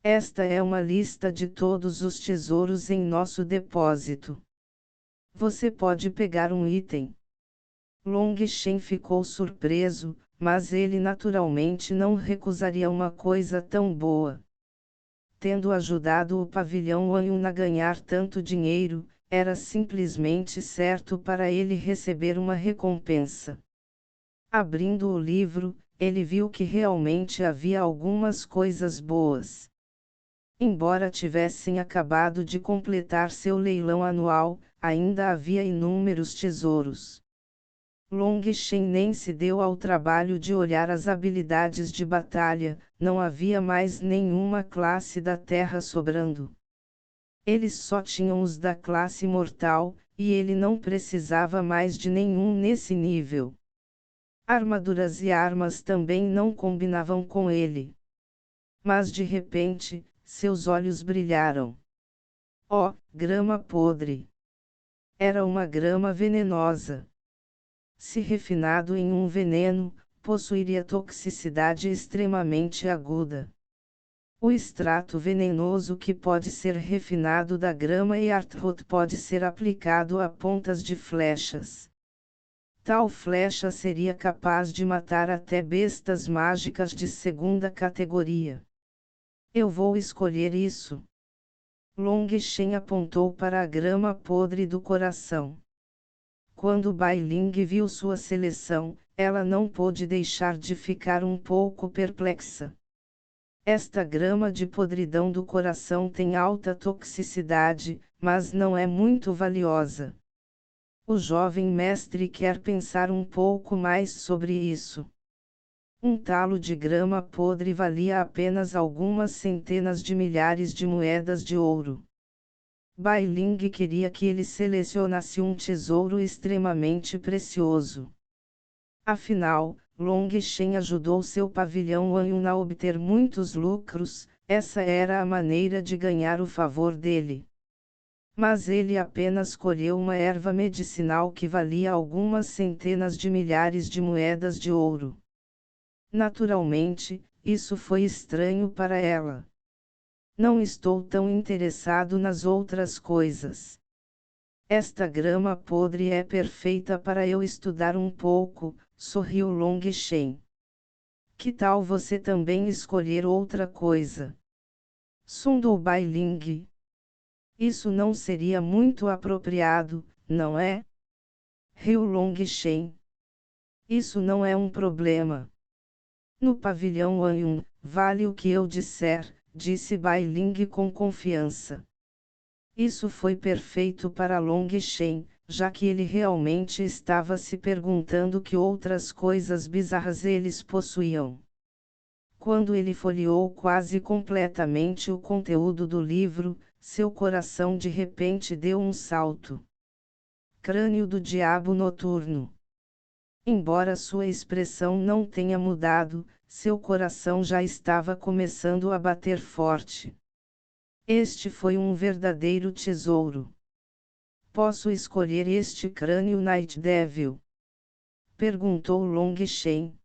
A: Esta é uma lista de todos os tesouros em nosso depósito. Você pode pegar um item. Long Shen ficou surpreso, mas ele naturalmente não recusaria uma coisa tão boa. Tendo ajudado o pavilhão Anyun a ganhar tanto dinheiro, era simplesmente certo para ele receber uma recompensa. Abrindo o livro, ele viu que realmente havia algumas coisas boas. Embora tivessem acabado de completar seu leilão anual, ainda havia inúmeros tesouros. Long Shen nem se deu ao trabalho de olhar as habilidades de batalha, não havia mais nenhuma classe da Terra sobrando. Eles só tinham os da classe mortal, e ele não precisava mais de nenhum nesse nível. Armaduras e armas também não combinavam com ele. Mas de repente, seus olhos brilharam. Oh, grama podre! Era uma grama venenosa. Se refinado em um veneno, possuiria toxicidade extremamente aguda. O extrato venenoso que pode ser refinado da grama e Arthroot pode ser aplicado a pontas de flechas. Tal flecha seria capaz de matar até bestas mágicas de segunda categoria. Eu vou escolher isso. Long Shen apontou para a grama podre do coração. Quando Bai Ling viu sua seleção, ela não pôde deixar de ficar um pouco perplexa. Esta grama de podridão do coração tem alta toxicidade, mas não é muito valiosa. O jovem mestre quer pensar um pouco mais sobre isso. Um talo de grama podre valia apenas algumas centenas de milhares de moedas de ouro. Bai Ling queria que ele selecionasse um tesouro extremamente precioso. Afinal, Long Shen ajudou seu pavilhão Anyun a obter muitos lucros, essa era a maneira de ganhar o favor dele. Mas ele apenas colheu uma erva medicinal que valia algumas centenas de milhares de moedas de ouro. Naturalmente, isso foi estranho para ela. Não estou tão interessado nas outras coisas. Esta grama podre é perfeita para eu estudar um pouco, sorriu Long Shen. Que tal você também escolher outra coisa? Sondou Bai Ling. Isso não seria muito apropriado, não é? Riu Long Shen. Isso não é um problema. No pavilhão Anyun, vale o que eu disser, disse Bai Ling com confiança. Isso foi perfeito para Long Shen, já que ele realmente estava se perguntando que outras coisas bizarras eles possuíam. Quando ele folheou quase completamente o conteúdo do livro, seu coração de repente deu um salto. Crânio do Diabo Noturno. Embora sua expressão não tenha mudado, seu coração já estava começando a bater forte. Este foi um verdadeiro tesouro. Posso escolher este crânio Night Devil? Perguntou Long Shen.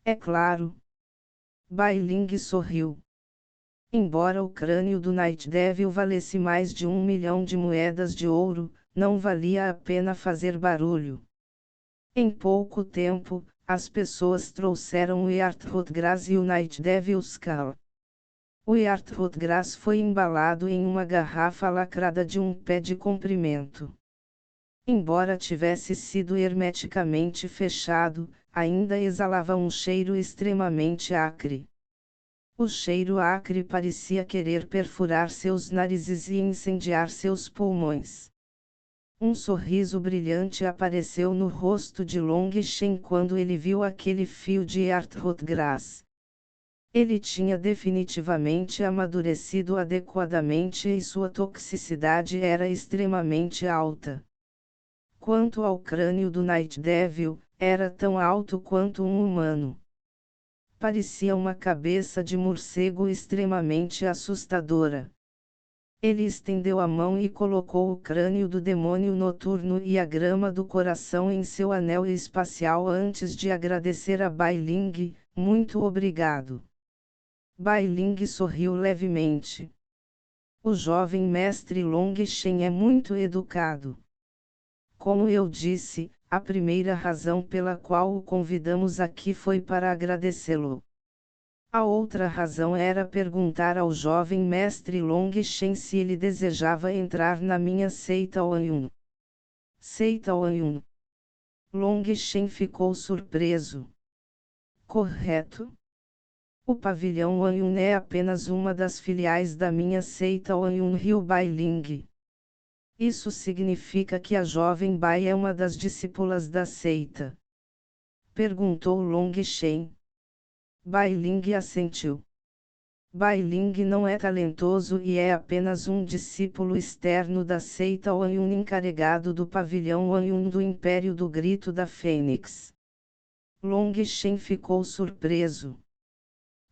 A: É claro. Bai Ling sorriu. Embora o crânio do Night Devil valesse mais de 1 milhão de moedas de ouro, não valia a pena fazer barulho. Em pouco tempo, as pessoas trouxeram o Earthroot Grass e o Night Devil Skull. O Earthroot Grass foi embalado em uma garrafa lacrada de um pé de comprimento. Embora tivesse sido hermeticamente fechado, ainda exalava um cheiro extremamente acre. O cheiro acre parecia querer perfurar seus narizes e incendiar seus pulmões. Um sorriso brilhante apareceu no rosto de Long Shen quando ele viu aquele fio de Earthroot-grass. Ele tinha definitivamente amadurecido adequadamente e sua toxicidade era extremamente alta. Quanto ao crânio do Night Devil, era tão alto quanto um humano. Parecia uma cabeça de morcego extremamente assustadora. Ele estendeu a mão e colocou o crânio do demônio noturno e a grama do coração em seu anel espacial antes de agradecer a Bai Ling. Muito obrigado. Bai Ling sorriu levemente. O jovem mestre Long Shen é muito educado. Como eu disse, a primeira razão pela qual o convidamos aqui foi para agradecê-lo. A outra razão era perguntar ao jovem mestre Long Shen se ele desejava entrar na minha seita Oanyun. Seita Oanyun. Long Shen ficou surpreso. Correto? O pavilhão Oanyun é apenas uma das filiais da minha seita Oanyun Ryu Bai Ling. Isso significa que a jovem Bai é uma das discípulas da seita? Perguntou Long Shen. Bai Ling assentiu. Bai Ling não é talentoso e é apenas um discípulo externo da seita Oanyun encarregado do pavilhão Oanyun do Império do Grito da Fênix. Long Shen ficou surpreso.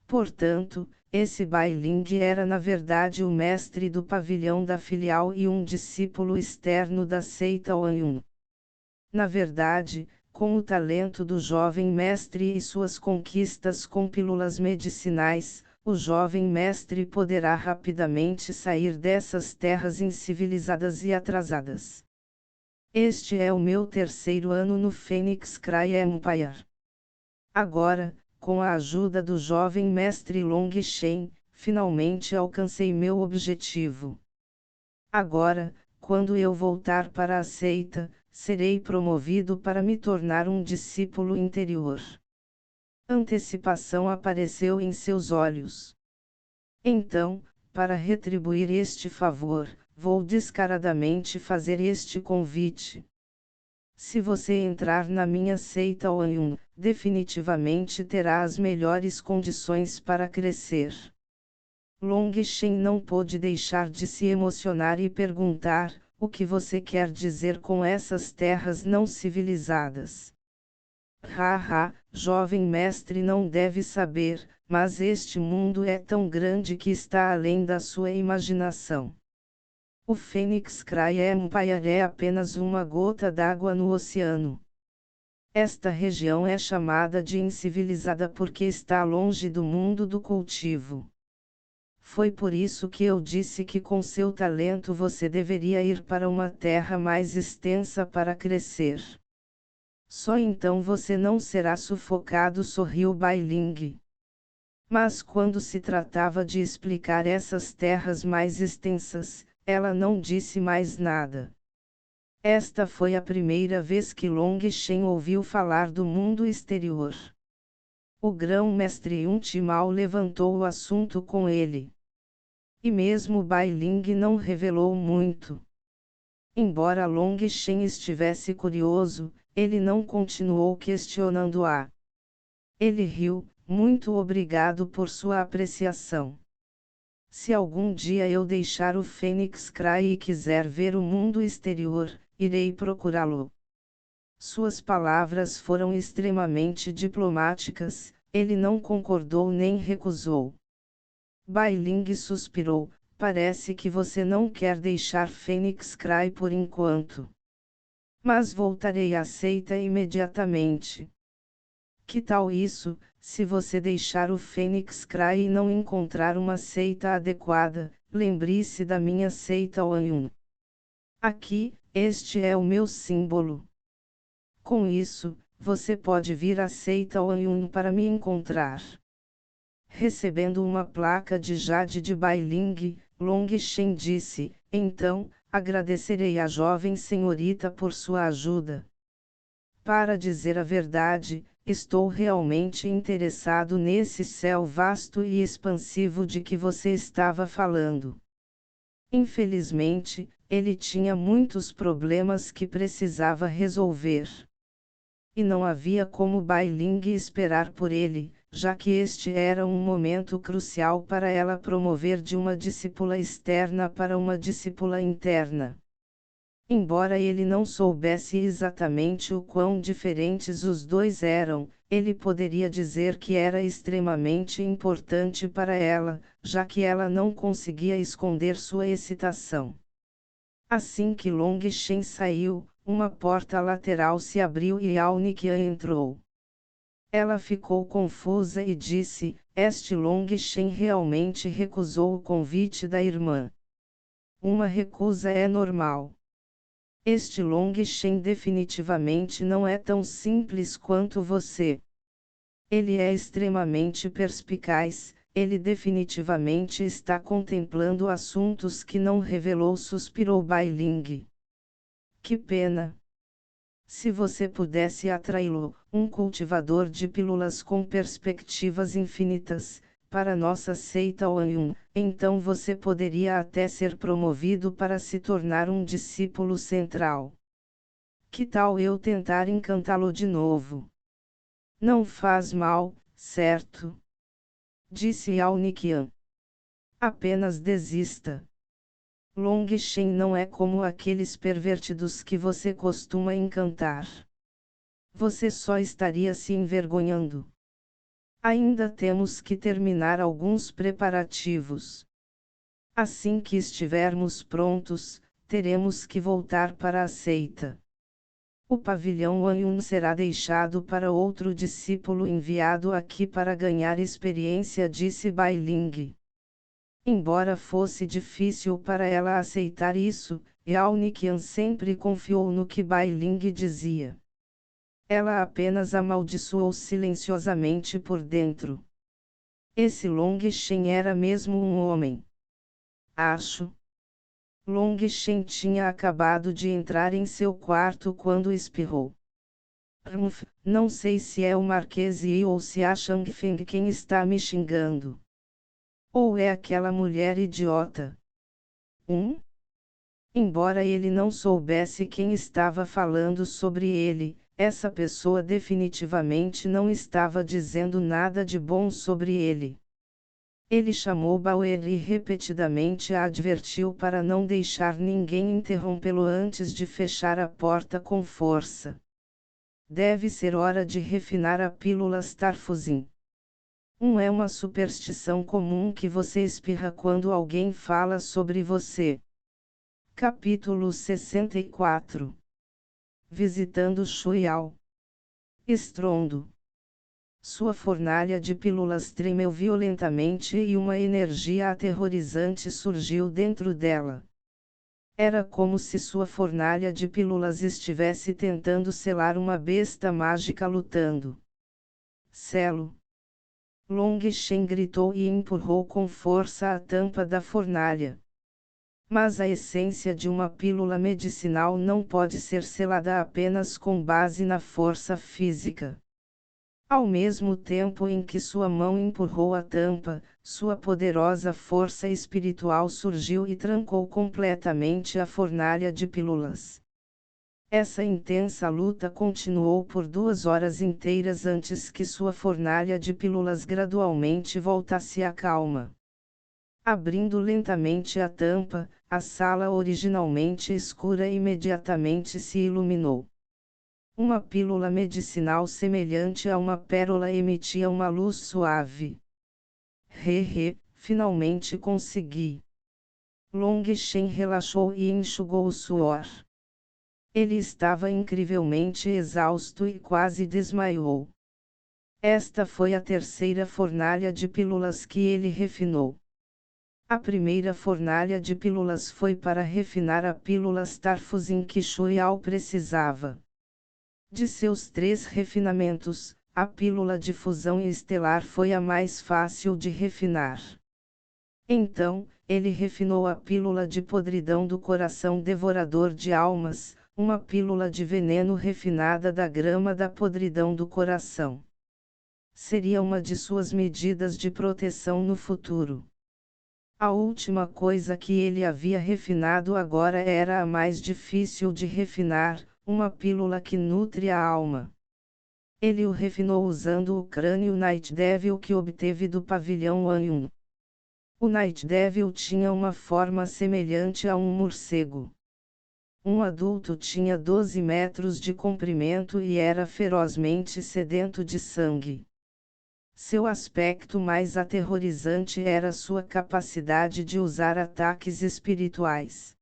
A: Portanto, esse Bai Ling era na verdade o mestre do pavilhão da filial e um discípulo externo da seita Oanyun. Na verdade, com o talento do jovem mestre e suas conquistas com pílulas medicinais, o jovem mestre poderá rapidamente sair dessas terras incivilizadas e atrasadas. Este é o meu terceiro ano no Phoenix Cry Empire. Agora, com a ajuda do jovem mestre Long Shen, finalmente alcancei meu objetivo. Agora, quando eu voltar para a seita, serei promovido para me tornar um discípulo interior. Antecipação apareceu em seus olhos. Então, para retribuir este favor, vou descaradamente fazer este convite. Se você entrar na minha seita Oanyun, definitivamente terá as melhores condições para crescer. Long Shen não pôde deixar de se emocionar e perguntar: o que você quer dizer com essas terras não civilizadas? Haha, jovem mestre não deve saber, mas este mundo é tão grande que está além da sua imaginação. O Phoenix Cry Empire é apenas uma gota d'água no oceano. Esta região é chamada de incivilizada porque está longe do mundo do cultivo. Foi por isso que eu disse que com seu talento você deveria ir para uma terra mais extensa para crescer. Só então você não será sufocado, sorriu Bai Ling. Mas quando se tratava de explicar essas terras mais extensas, ela não disse mais nada. Esta foi a primeira vez que Long Shen ouviu falar do mundo exterior. O grão-mestre Yun Timao levantou o assunto com ele. E mesmo Bai Ling não revelou muito. Embora Long Shen estivesse curioso, ele não continuou questionando-a. Ele riu: muito obrigado por sua apreciação. Se algum dia eu deixar o Phoenix Cry e quiser ver o mundo exterior, irei procurá-lo. Suas palavras foram extremamente diplomáticas, ele não concordou nem recusou. Bai Ling suspirou: parece que você não quer deixar Phoenix Cry por enquanto. Mas voltarei à seita imediatamente. Que tal isso, se você deixar o Phoenix Cry e não encontrar uma seita adequada, lembre-se da minha seita Oanyun. Aqui, este é o meu símbolo. Com isso, você pode vir à seita Oanyun para me encontrar. Recebendo uma placa de jade de Bai Ling, Long Shen disse: então, agradecerei à jovem senhorita por sua ajuda. Para dizer a verdade, estou realmente interessado nesse céu vasto e expansivo de que você estava falando. Infelizmente, ele tinha muitos problemas que precisava resolver. E não havia como Bai Ling esperar por ele, já que este era um momento crucial para ela promover de uma discípula externa para uma discípula interna. Embora ele não soubesse exatamente o quão diferentes os dois eram, ele poderia dizer que era extremamente importante para ela, já que ela não conseguia esconder sua excitação. Assim que Long Shen saiu, uma porta lateral se abriu e Yao Niqian entrou. Ela ficou confusa e disse: Este Long Shen realmente recusou o convite da irmã. Uma recusa é normal. Este Long Shen definitivamente não é tão simples quanto você. Ele é extremamente perspicaz, ele definitivamente está contemplando assuntos que não revelou, suspirou Bai Ling. Que pena. Se você pudesse atraí-lo, um cultivador de pílulas com perspectivas infinitas, para nossa seita Oanyun, então você poderia até ser promovido para se tornar um discípulo central. Que tal eu tentar encantá-lo de novo? Não faz mal, certo? Disse Yao Niqian. Apenas desista. Long Shen não é como aqueles pervertidos que você costuma encantar. Você só estaria se envergonhando. Ainda temos que terminar alguns preparativos. Assim que estivermos prontos, teremos que voltar para a seita. O pavilhão Anyun será deixado para outro discípulo enviado aqui para ganhar experiência, disse Bai Ling. Embora fosse difícil para ela aceitar isso, Yao Niqian sempre confiou no que Bai Ling dizia. Ela apenas amaldiçoou silenciosamente por dentro. Esse Long Shen era mesmo um homem. Acho. Long Shen tinha acabado de entrar em seu quarto quando espirrou. Não sei se é o Marquês Yi ou se é Shang Feng quem está me xingando. Ou é aquela mulher idiota? Embora ele não soubesse quem estava falando sobre ele, essa pessoa definitivamente não estava dizendo nada de bom sobre ele. Ele chamou Bauer e repetidamente a advertiu para não deixar ninguém interrompê-lo antes de fechar a porta com força. Deve ser hora de refinar a pílula Starfuzin. É uma superstição comum que você espirra quando alguém fala sobre você. Capítulo 64. Visitando Shuiao. Estrondo. Sua fornalha de pílulas tremeu violentamente e uma energia aterrorizante surgiu dentro dela. Era como se sua fornalha de pílulas estivesse tentando selar uma besta mágica lutando. Selo. Long Shen gritou e empurrou com força a tampa da fornalha. Mas a essência de uma pílula medicinal não pode ser selada apenas com base na força física. Ao mesmo tempo em que sua mão empurrou a tampa, sua poderosa força espiritual surgiu e trancou completamente a fornalha de pílulas. Essa intensa luta continuou por 2 horas inteiras antes que sua fornalha de pílulas gradualmente voltasse à calma. Abrindo lentamente a tampa, a sala originalmente escura imediatamente se iluminou. Uma pílula medicinal semelhante a uma pérola emitia uma luz suave. Finalmente consegui. Long Shen relaxou e enxugou o suor. Ele estava incrivelmente exausto e quase desmaiou. Esta foi a terceira fornalha de pílulas que ele refinou. A primeira fornalha de pílulas foi para refinar a pílula Starfuzin que Shuiao precisava. De seus 3 refinamentos, a pílula de fusão estelar foi a mais fácil de refinar. Então, ele refinou a pílula de podridão do coração devorador de almas, uma pílula de veneno refinada da grama da podridão do coração. Seria uma de suas medidas de proteção no futuro. A última coisa que ele havia refinado agora era a mais difícil de refinar, uma pílula que nutre a alma. Ele o refinou usando o crânio Night Devil que obteve do pavilhão Anyun. O Night Devil tinha uma forma semelhante a um morcego. Um adulto tinha 12 metros de comprimento e era ferozmente sedento de sangue. Seu aspecto mais aterrorizante era sua capacidade de usar ataques espirituais.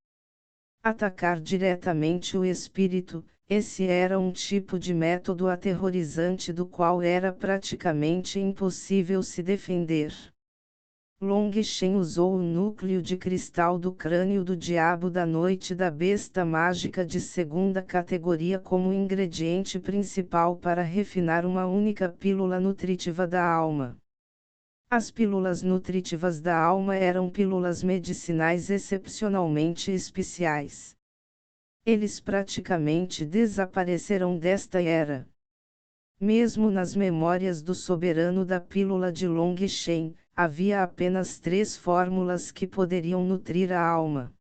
A: Atacar diretamente o espírito, esse era um tipo de método aterrorizante do qual era praticamente impossível se defender. Long Shen usou o núcleo de cristal do crânio do diabo da noite da besta mágica de segunda categoria como ingrediente principal para refinar uma única pílula nutritiva da alma. As pílulas nutritivas da alma eram pílulas medicinais excepcionalmente especiais. Eles praticamente desapareceram desta era. Mesmo nas memórias do soberano da pílula de Long Shen, havia apenas 3 fórmulas que poderiam nutrir a alma.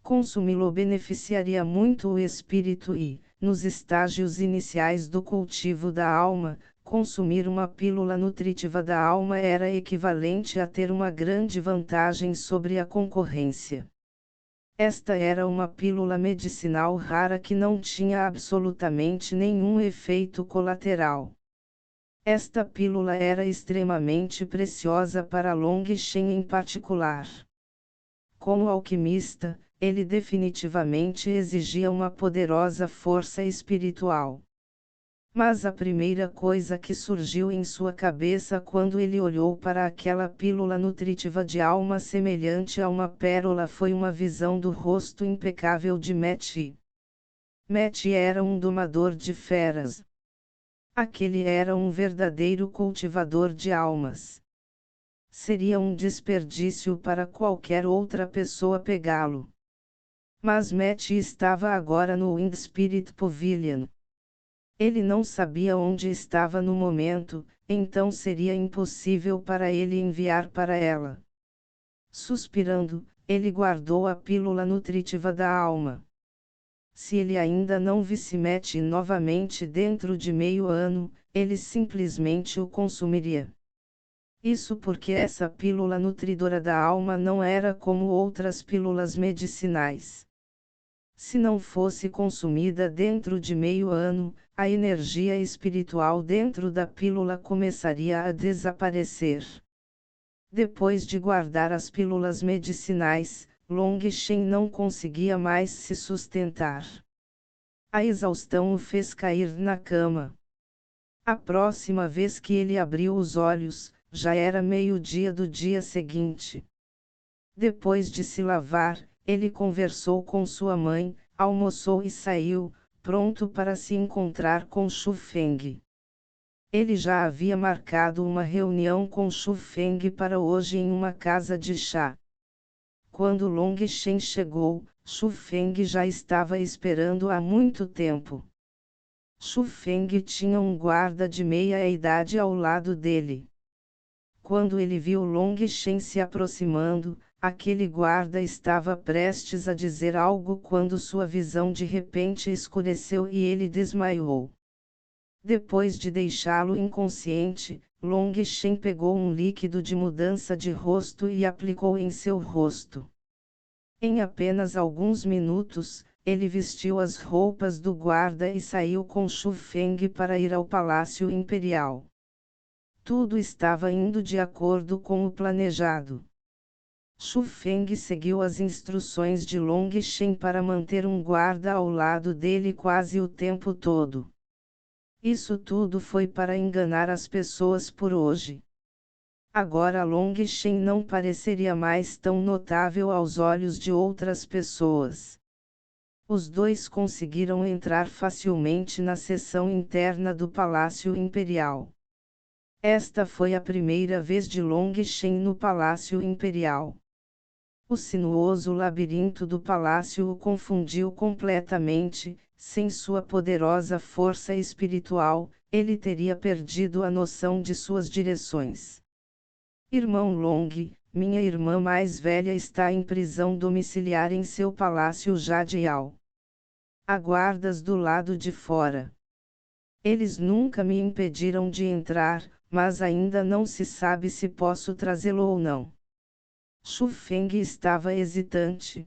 A: Consumi-lo beneficiaria muito o espírito e, nos estágios iniciais do cultivo da alma, consumir uma pílula nutritiva da alma era equivalente a ter uma grande vantagem sobre a concorrência. Esta era uma pílula medicinal rara que não tinha absolutamente nenhum efeito colateral. Esta pílula era extremamente preciosa para Long Shen em particular. Como alquimista, ele definitivamente exigia uma poderosa força espiritual. Mas a primeira coisa que surgiu em sua cabeça quando ele olhou para aquela pílula nutritiva de alma semelhante a uma pérola foi uma visão do rosto impecável de Meti. Meti era um domador de feras. Aquele era um verdadeiro cultivador de almas. Seria um desperdício para qualquer outra pessoa pegá-lo. Mas Meti estava agora no Wind Spirit Pavilion. Ele não sabia onde estava no momento, então seria impossível para ele enviar para ela. Suspirando, ele guardou a pílula nutritiva da alma. Se ele ainda não visse Meti novamente dentro de meio ano, ele simplesmente o consumiria. Isso porque essa pílula nutridora da alma não era como outras pílulas medicinais. Se não fosse consumida dentro de meio ano, a energia espiritual dentro da pílula começaria a desaparecer. Depois de guardar as pílulas medicinais, Long Shen não conseguia mais se sustentar. A exaustão o fez cair na cama. A próxima vez que ele abriu os olhos, já era meio-dia do dia seguinte. Depois de se lavar, ele conversou com sua mãe, almoçou e saiu, pronto para se encontrar com Xu Feng. Ele já havia marcado uma reunião com Xu Feng para hoje em uma casa de chá. Quando Long Shen chegou, Xu Feng já estava esperando há muito tempo. Xu Feng tinha um guarda de meia-idade ao lado dele. Quando ele viu Long Shen se aproximando, aquele guarda estava prestes a dizer algo quando sua visão de repente escureceu e ele desmaiou. Depois de deixá-lo inconsciente, Long Shen pegou um líquido de mudança de rosto e aplicou em seu rosto. Em apenas alguns minutos, ele vestiu as roupas do guarda e saiu com Xu Feng para ir ao Palácio Imperial. Tudo estava indo de acordo com o planejado. Xu Feng seguiu as instruções de Long Shen para manter um guarda ao lado dele quase o tempo todo. Isso tudo foi para enganar as pessoas por hoje. Agora Long Shen não pareceria mais tão notável aos olhos de outras pessoas. Os dois conseguiram entrar facilmente na seção interna do Palácio Imperial. Esta foi a primeira vez de Long Shen no Palácio Imperial. O sinuoso labirinto do palácio o confundiu completamente. Sem sua poderosa força espiritual, ele teria perdido a noção de suas direções. Irmão Long, minha irmã mais velha está em prisão domiciliar em seu palácio Jadial. Há guardas do lado de fora. Eles nunca me impediram de entrar, mas ainda não se sabe se posso trazê-lo ou não. Xu Feng estava hesitante.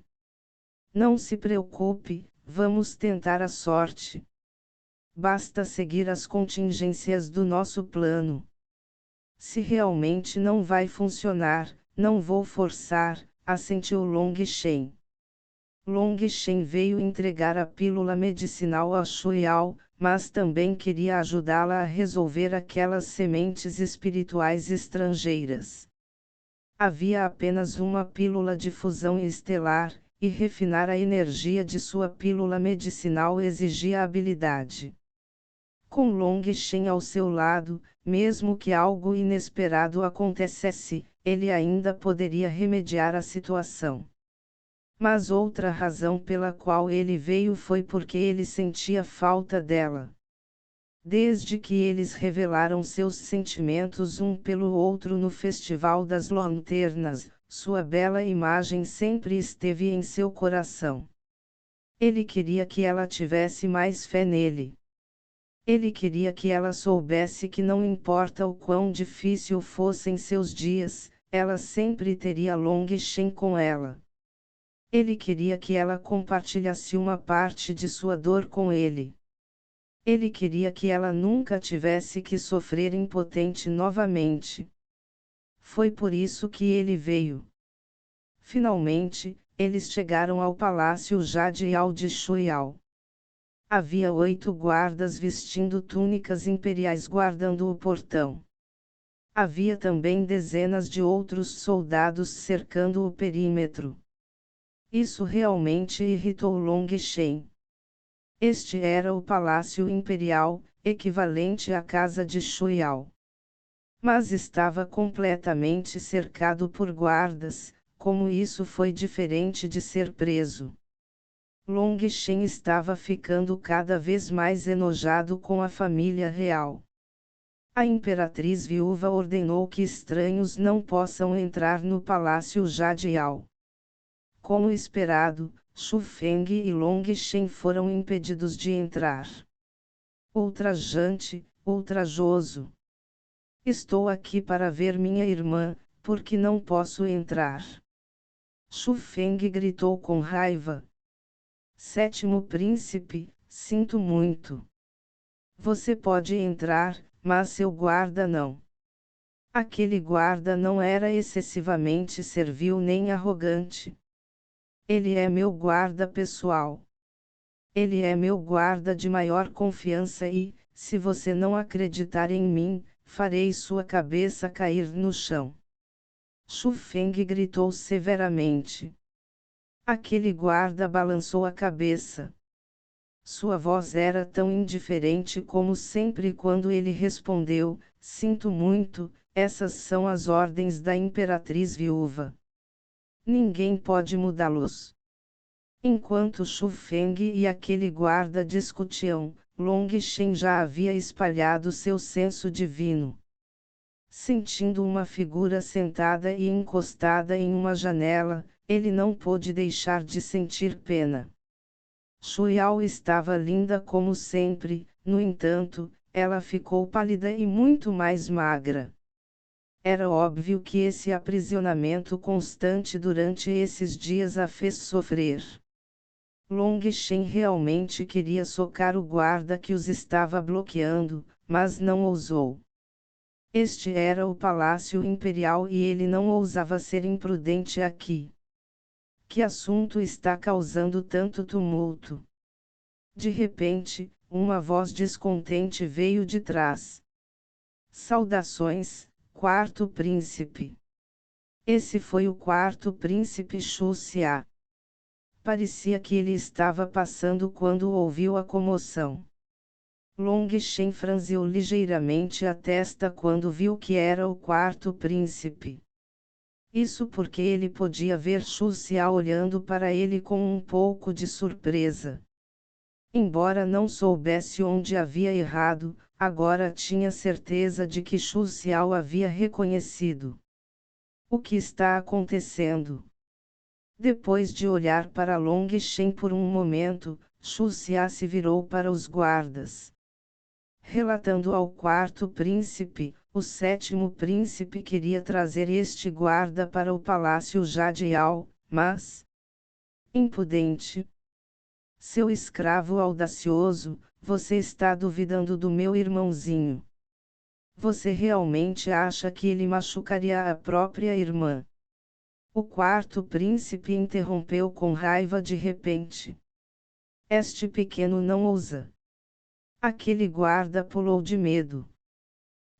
A: Não se preocupe, vamos tentar a sorte. Basta seguir as contingências do nosso plano. Se realmente não vai funcionar, não vou forçar, assentiu Long Shen. Long Shen veio entregar a pílula medicinal a Shu Yao, mas também queria ajudá-la a resolver aquelas sementes espirituais estrangeiras. Havia apenas uma pílula de fusão estelar, e refinar a energia de sua pílula medicinal exigia habilidade. Com Long Shen ao seu lado, mesmo que algo inesperado acontecesse, ele ainda poderia remediar a situação. Mas outra razão pela qual ele veio foi porque ele sentia falta dela. Desde que eles revelaram seus sentimentos um pelo outro no Festival das Lanternas, sua bela imagem sempre esteve em seu coração. Ele queria que ela tivesse mais fé nele. Ele queria que ela soubesse que não importa o quão difícil fossem seus dias, ela sempre teria Long Shen com ela. Ele queria que ela compartilhasse uma parte de sua dor com ele. Ele queria que ela nunca tivesse que sofrer impotente novamente. Foi por isso que ele veio. Finalmente, eles chegaram ao palácio Jadial de Shu Yao. Havia 8 guardas vestindo túnicas imperiais guardando o portão. Havia também dezenas de outros soldados cercando o perímetro. Isso realmente irritou Long Shen. Este era o Palácio Imperial, equivalente à Casa de Shu Yao. Mas estava completamente cercado por guardas, como isso foi diferente de ser preso. Long Shen estava ficando cada vez mais enojado com a família real. A imperatriz viúva ordenou que estranhos não possam entrar no Palácio Jadial. Como esperado, Xu Feng e Long Shen foram impedidos de entrar. Ultrajante, ultrajoso. Estou aqui para ver minha irmã, porque não posso entrar. Xu Feng gritou com raiva. Sétimo príncipe, sinto muito. Você pode entrar, mas seu guarda não. Aquele guarda não era excessivamente servil nem arrogante. Ele é meu guarda pessoal. Ele é meu guarda de maior confiança e, se você não acreditar em mim, farei sua cabeça cair no chão. Xu Feng gritou severamente. Aquele guarda balançou a cabeça. Sua voz era tão indiferente como sempre quando ele respondeu: sinto muito, essas são as ordens da imperatriz viúva. Ninguém pode mudá-los. Enquanto Xu Feng e aquele guarda discutiam, Long Shen já havia espalhado seu senso divino. Sentindo uma figura sentada e encostada em uma janela, ele não pôde deixar de sentir pena. Shu Yao estava linda como sempre, no entanto, ela ficou pálida e muito mais magra. Era óbvio que esse aprisionamento constante durante esses dias a fez sofrer. Long Shen realmente queria socar o guarda que os estava bloqueando, mas não ousou. Este era o Palácio Imperial e ele não ousava ser imprudente aqui. Que assunto está causando tanto tumulto? De repente, uma voz descontente veio de trás. Saudações, quarto príncipe. Esse foi o quarto príncipe Xu Xia. Parecia que ele estava passando quando ouviu a comoção. Long Shen franziu ligeiramente a testa quando viu que era o quarto príncipe. Isso porque ele podia ver Xu Xiao olhando para ele com um pouco de surpresa. Embora não soubesse onde havia errado, agora tinha certeza de que Xu Xiao havia reconhecido. O que está acontecendo? Depois de olhar para Long Shen por um momento, Xu Xia se virou para os guardas. Relatando ao quarto príncipe, o sétimo príncipe queria trazer este guarda para o palácio Jadial, mas... impudente! Seu escravo audacioso, você está duvidando do meu irmãozinho. Você realmente acha que ele machucaria a própria irmã? O quarto príncipe interrompeu com raiva de repente. Este pequeno não ousa. Aquele guarda pulou de medo.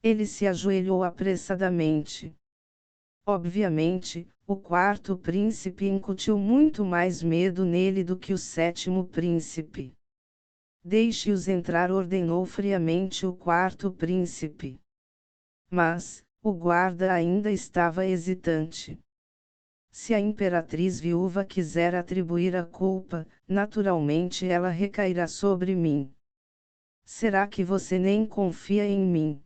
A: Ele se ajoelhou apressadamente. Obviamente, o quarto príncipe incutiu muito mais medo nele do que o sétimo príncipe. Deixe-os entrar, ordenou friamente o quarto príncipe. Mas, o guarda ainda estava hesitante. Se a imperatriz viúva quiser atribuir a culpa, naturalmente ela recairá sobre mim. Será que você nem confia em mim?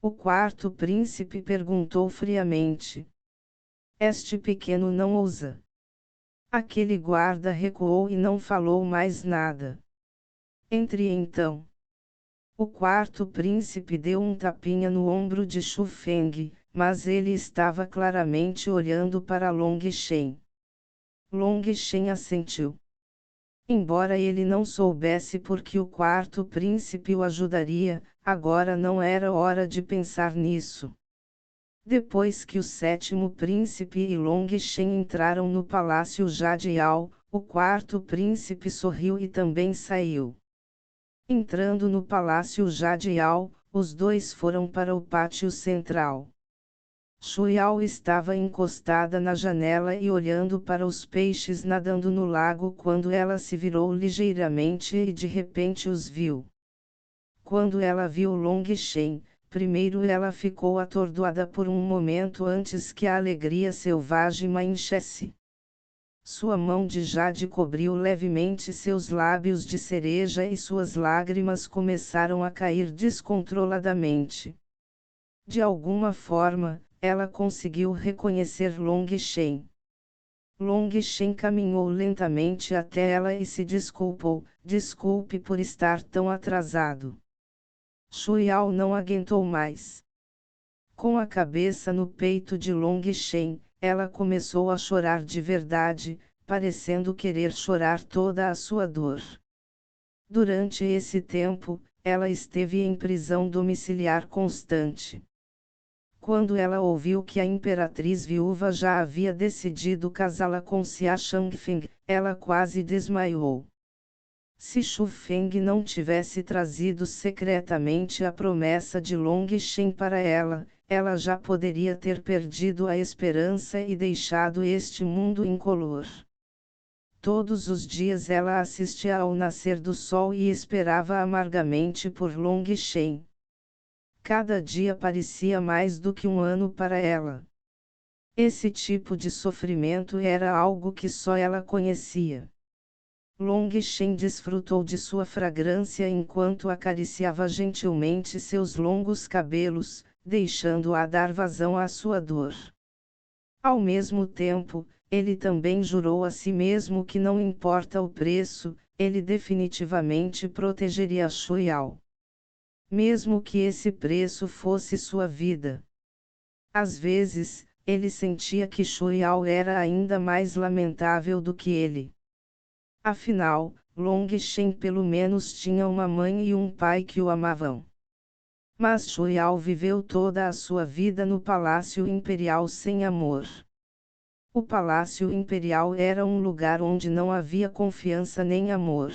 A: O quarto príncipe perguntou friamente. Este pequeno não ousa. Aquele guarda recuou e não falou mais nada. Entre então. O quarto príncipe deu um tapinha no ombro de Xu Feng, mas ele estava claramente olhando para Long Shen. Long Shen assentiu. Embora ele não soubesse por que o quarto príncipe o ajudaria, agora não era hora de pensar nisso. Depois que o sétimo príncipe e Long Shen entraram no palácio Jadial, o quarto príncipe sorriu e também saiu. Entrando no palácio Jadial, os dois foram para o pátio central. Xu Yao estava encostada na janela e olhando para os peixes nadando no lago quando ela se virou ligeiramente e de repente os viu. Quando ela viu Long Shen, primeiro ela ficou atordoada por um momento antes que a alegria selvagem a enchesse. Sua mão de jade cobriu levemente seus lábios de cereja e suas lágrimas começaram a cair descontroladamente. De alguma forma, ela conseguiu reconhecer Long Shen. Long Shen caminhou lentamente até ela e se desculpou. Desculpe por estar tão atrasado. Xu Yao não aguentou mais. Com a cabeça no peito de Long Shen, ela começou a chorar de verdade, parecendo querer chorar toda a sua dor. Durante esse tempo, ela esteve em prisão domiciliar constante. Quando ela ouviu que a imperatriz viúva já havia decidido casá-la com Xia Shangfeng, ela quase desmaiou. Se Xu Feng não tivesse trazido secretamente a promessa de Long Shen para ela, ela já poderia ter perdido a esperança e deixado este mundo incolor. Todos os dias ela assistia ao nascer do sol e esperava amargamente por Long Shen. Cada dia parecia mais do que um ano para ela. Esse tipo de sofrimento era algo que só ela conhecia. Long Shen desfrutou de sua fragrância enquanto acariciava gentilmente seus longos cabelos, deixando-a dar vazão à sua dor. Ao mesmo tempo, ele também jurou a si mesmo que não importa o preço, ele definitivamente protegeria Xu Yao. Mesmo que esse preço fosse sua vida. Às vezes, ele sentia que Xu Yao era ainda mais lamentável do que ele. Afinal, Long Shen pelo menos tinha uma mãe e um pai que o amavam. Mas Xu Yao viveu toda a sua vida no Palácio Imperial sem amor. O Palácio Imperial era um lugar onde não havia confiança nem amor.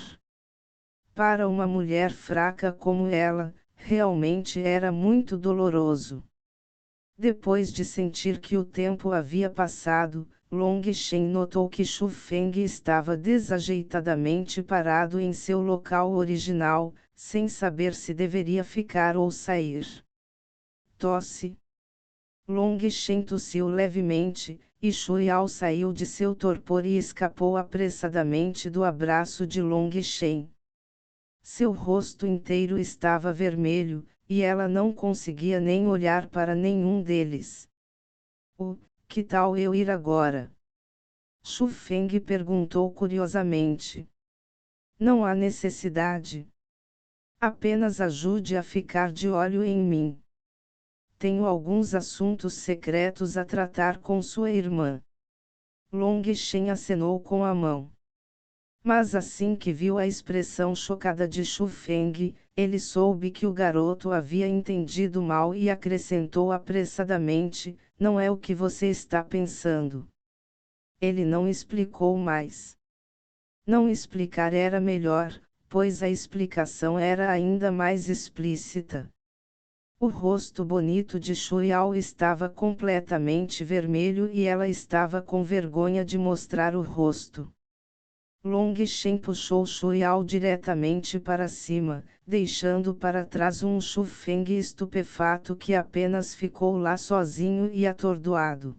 A: Para uma mulher fraca como ela, realmente era muito doloroso. Depois de sentir que o tempo havia passado, Long Shen notou que Xu Feng estava desajeitadamente parado em seu local original, sem saber se deveria ficar ou sair. Tosse. Long Shen tossiu levemente, e Shu Yao saiu de seu torpor e escapou apressadamente do abraço de Long Shen. Seu rosto inteiro estava vermelho, e ela não conseguia nem olhar para nenhum deles. Que tal eu ir agora? Shu Feng perguntou curiosamente. Não há necessidade. Apenas ajude a ficar de olho em mim. Tenho alguns assuntos secretos a tratar com sua irmã. Long Shen acenou com a mão. Mas assim que viu a expressão chocada de Shu Feng, ele soube que o garoto havia entendido mal e acrescentou apressadamente: não é o que você está pensando. Ele não explicou mais. Não explicar era melhor, pois a explicação era ainda mais explícita. O rosto bonito de Shu Yao estava completamente vermelho e ela estava com vergonha de mostrar o rosto. Long Shen puxou Shu Yao diretamente para cima, deixando para trás um Shu Feng estupefato que apenas ficou lá sozinho e atordoado.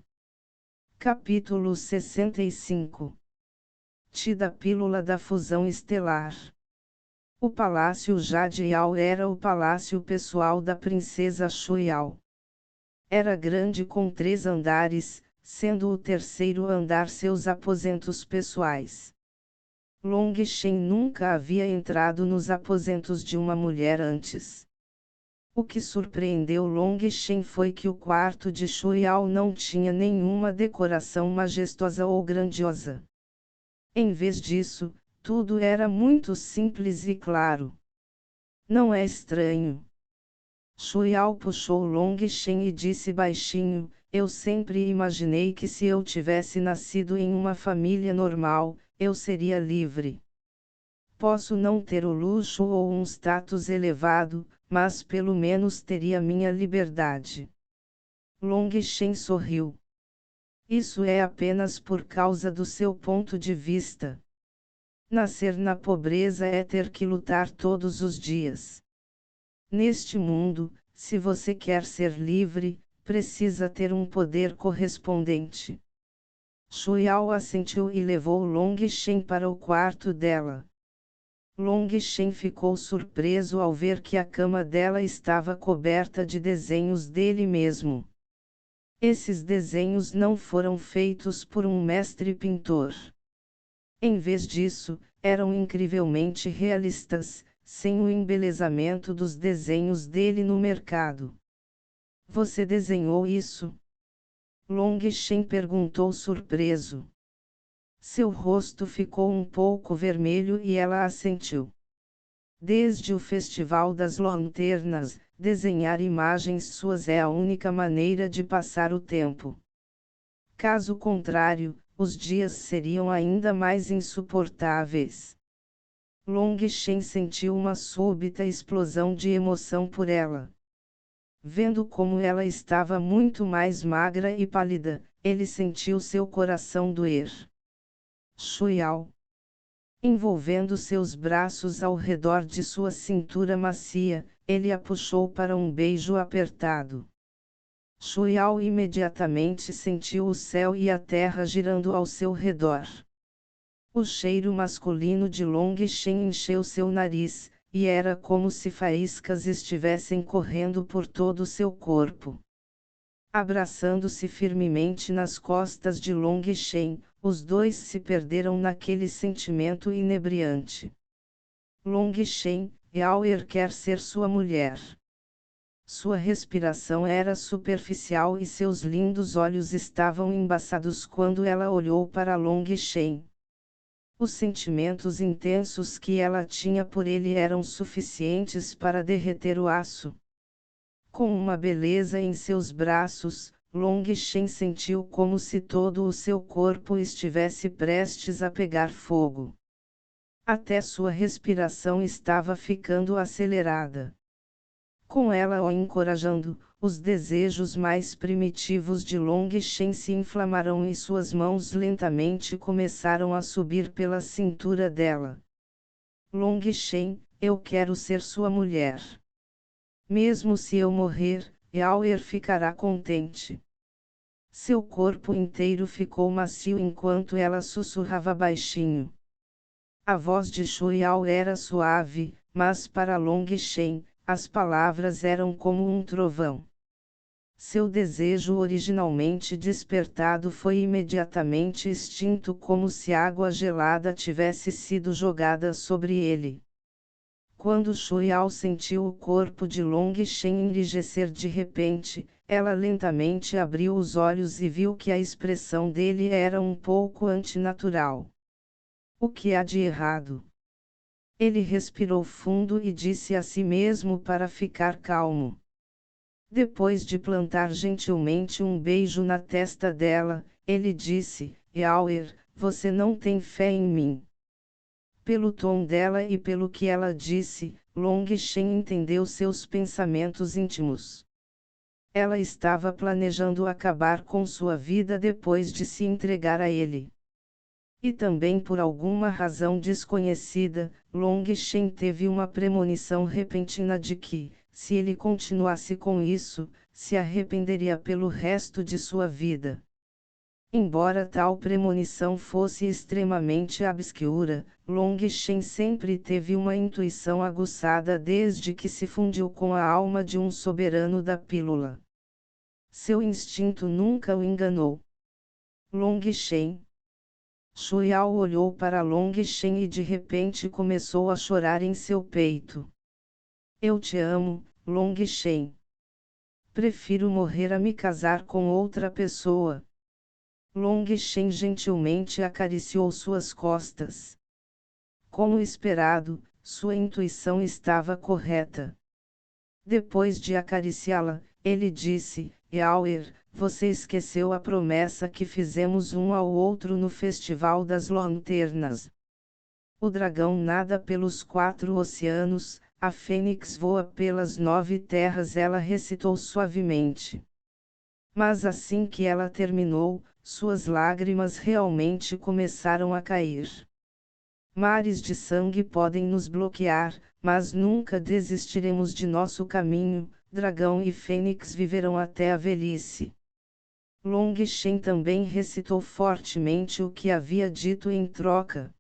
A: Capítulo 65. Tida pílula da fusão estelar. O Palácio Jade Yao era o palácio pessoal da princesa Shu Yao. Era grande com 3 andares, sendo o terceiro andar seus aposentos pessoais. Long Shen nunca havia entrado nos aposentos de uma mulher antes. O que surpreendeu Long Shen foi que o quarto de Shu Yao não tinha nenhuma decoração majestosa ou grandiosa. Em vez disso, tudo era muito simples e claro. Não é estranho. Shu Yao puxou Long Shen e disse baixinho: eu sempre imaginei que se eu tivesse nascido em uma família normal, eu seria livre. Posso não ter o luxo ou um status elevado, mas pelo menos teria minha liberdade. Long Shen sorriu. Isso é apenas por causa do seu ponto de vista. Nascer na pobreza é ter que lutar todos os dias. Neste mundo, se você quer ser livre, precisa ter um poder correspondente. Shu Yao assentiu e levou Long Shen para o quarto dela. Long Shen ficou surpreso ao ver que a cama dela estava coberta de desenhos dele mesmo. Esses desenhos não foram feitos por um mestre pintor. Em vez disso, eram incrivelmente realistas, sem o embelezamento dos desenhos dele no mercado. Você desenhou isso? Long Shen perguntou surpreso. Seu rosto ficou um pouco vermelho e ela assentiu. Desde o Festival das Lanternas, desenhar imagens suas é a única maneira de passar o tempo. Caso contrário, os dias seriam ainda mais insuportáveis. Long Shen sentiu uma súbita explosão de emoção por ela. Vendo como ela estava muito mais magra e pálida, ele sentiu seu coração doer. Shu Yao. Envolvendo seus braços ao redor de sua cintura macia, ele a puxou para um beijo apertado. Shu Yao imediatamente sentiu o céu e a terra girando ao seu redor. O cheiro masculino de Long Shen encheu seu nariz, e era como se faíscas estivessem correndo por todo seu corpo. Abraçando-se firmemente nas costas de Long Shen, os dois se perderam naquele sentimento inebriante. Long Shen, Yaoer quer ser sua mulher. Sua respiração era superficial e seus lindos olhos estavam embaçados quando ela olhou para Long Shen. Os sentimentos intensos que ela tinha por ele eram suficientes para derreter o aço. Com uma beleza em seus braços, Long Shen sentiu como se todo o seu corpo estivesse prestes a pegar fogo. Até sua respiração estava ficando acelerada. Com ela o encorajando, os desejos mais primitivos de Long Shen se inflamaram e suas mãos lentamente começaram a subir pela cintura dela. Long Shen, eu quero ser sua mulher. Mesmo se eu morrer, Eauer ficará contente. Seu corpo inteiro ficou macio enquanto ela sussurrava baixinho. A voz de Shuiao era suave, mas para Long Shen, as palavras eram como um trovão. Seu desejo originalmente despertado foi imediatamente extinto como se água gelada tivesse sido jogada sobre ele. Quando Shuiao sentiu o corpo de Long Shen enrijecer de repente, ela lentamente abriu os olhos e viu que a expressão dele era um pouco antinatural. O que há de errado? Ele respirou fundo e disse a si mesmo para ficar calmo. Depois de plantar gentilmente um beijo na testa dela, ele disse: Eauer, você não tem fé em mim. Pelo tom dela e pelo que ela disse, Long Shen entendeu seus pensamentos íntimos. Ela estava planejando acabar com sua vida depois de se entregar a ele. E também por alguma razão desconhecida, Long Shen teve uma premonição repentina de que, se ele continuasse com isso, se arrependeria pelo resto de sua vida. Embora tal premonição fosse extremamente obscura, Long Shen sempre teve uma intuição aguçada desde que se fundiu com a alma de um soberano da pílula. Seu instinto nunca o enganou. Long Shen. Shuiao olhou para Long Shen e de repente começou a chorar em seu peito. Eu te amo, Long Shen. Prefiro morrer a me casar com outra pessoa. Long Shen gentilmente acariciou suas costas. Como esperado, sua intuição estava correta. Depois de acariciá-la, ele disse: Eauer, você esqueceu a promessa que fizemos um ao outro no Festival das Lanternas. O dragão nada pelos 4 oceanos, a fênix voa pelas 9 terras, ela recitou suavemente. Mas assim que ela terminou, suas lágrimas realmente começaram a cair. Mares de sangue podem nos bloquear, mas nunca desistiremos de nosso caminho, dragão e fênix viverão até a velhice. Long Shen também recitou fortemente o que havia dito em troca.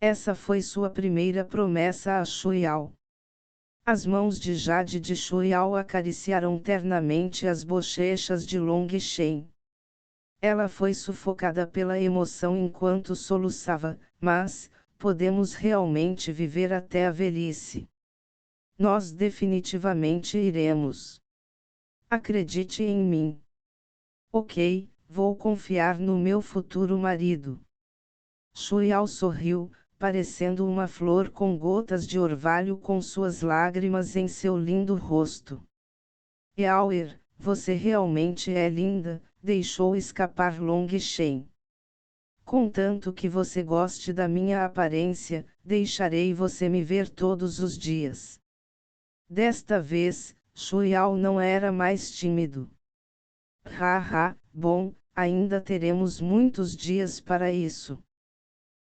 A: Essa foi sua primeira promessa a Shuiao. As mãos de Jade de Shuiao acariciaram ternamente as bochechas de Long Shen. Ela foi sufocada pela emoção enquanto soluçava, mas, podemos realmente viver até a velhice. Nós definitivamente iremos. Acredite em mim. Ok, vou confiar no meu futuro marido. Shuiao sorriu, parecendo uma flor com gotas de orvalho com suas lágrimas em seu lindo rosto. Eauer, você realmente é linda, deixou escapar Long Shen. Contanto que você goste da minha aparência, deixarei você me ver todos os dias. Desta vez, Shuiao não era mais tímido. Haha, bom, ainda teremos muitos dias para isso.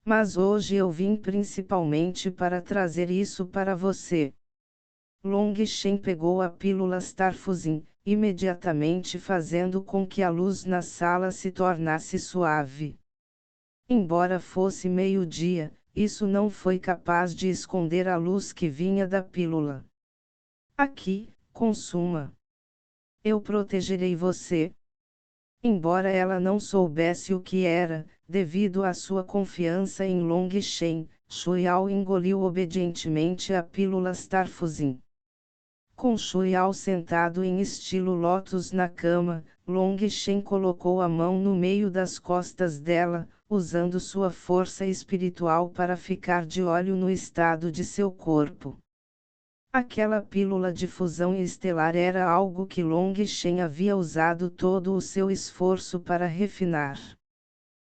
A: Mas hoje eu vim principalmente para trazer isso para você. Long Shen pegou a pílula Starfuzin, imediatamente fazendo com que a luz na sala se tornasse suave. Embora fosse meio-dia, isso não foi capaz de esconder a luz que vinha da pílula. Aqui, consuma. Eu protegerei você. Embora ela não soubesse o que era, devido à sua confiança em Long Shen, Shuiao engoliu obedientemente a pílula Starfuzin. Com Shuiao sentado em estilo lótus na cama, Long Shen colocou a mão no meio das costas dela, usando sua força espiritual para ficar de olho no estado de seu corpo. Aquela pílula de fusão estelar era algo que Long Shen havia usado todo o seu esforço para refinar.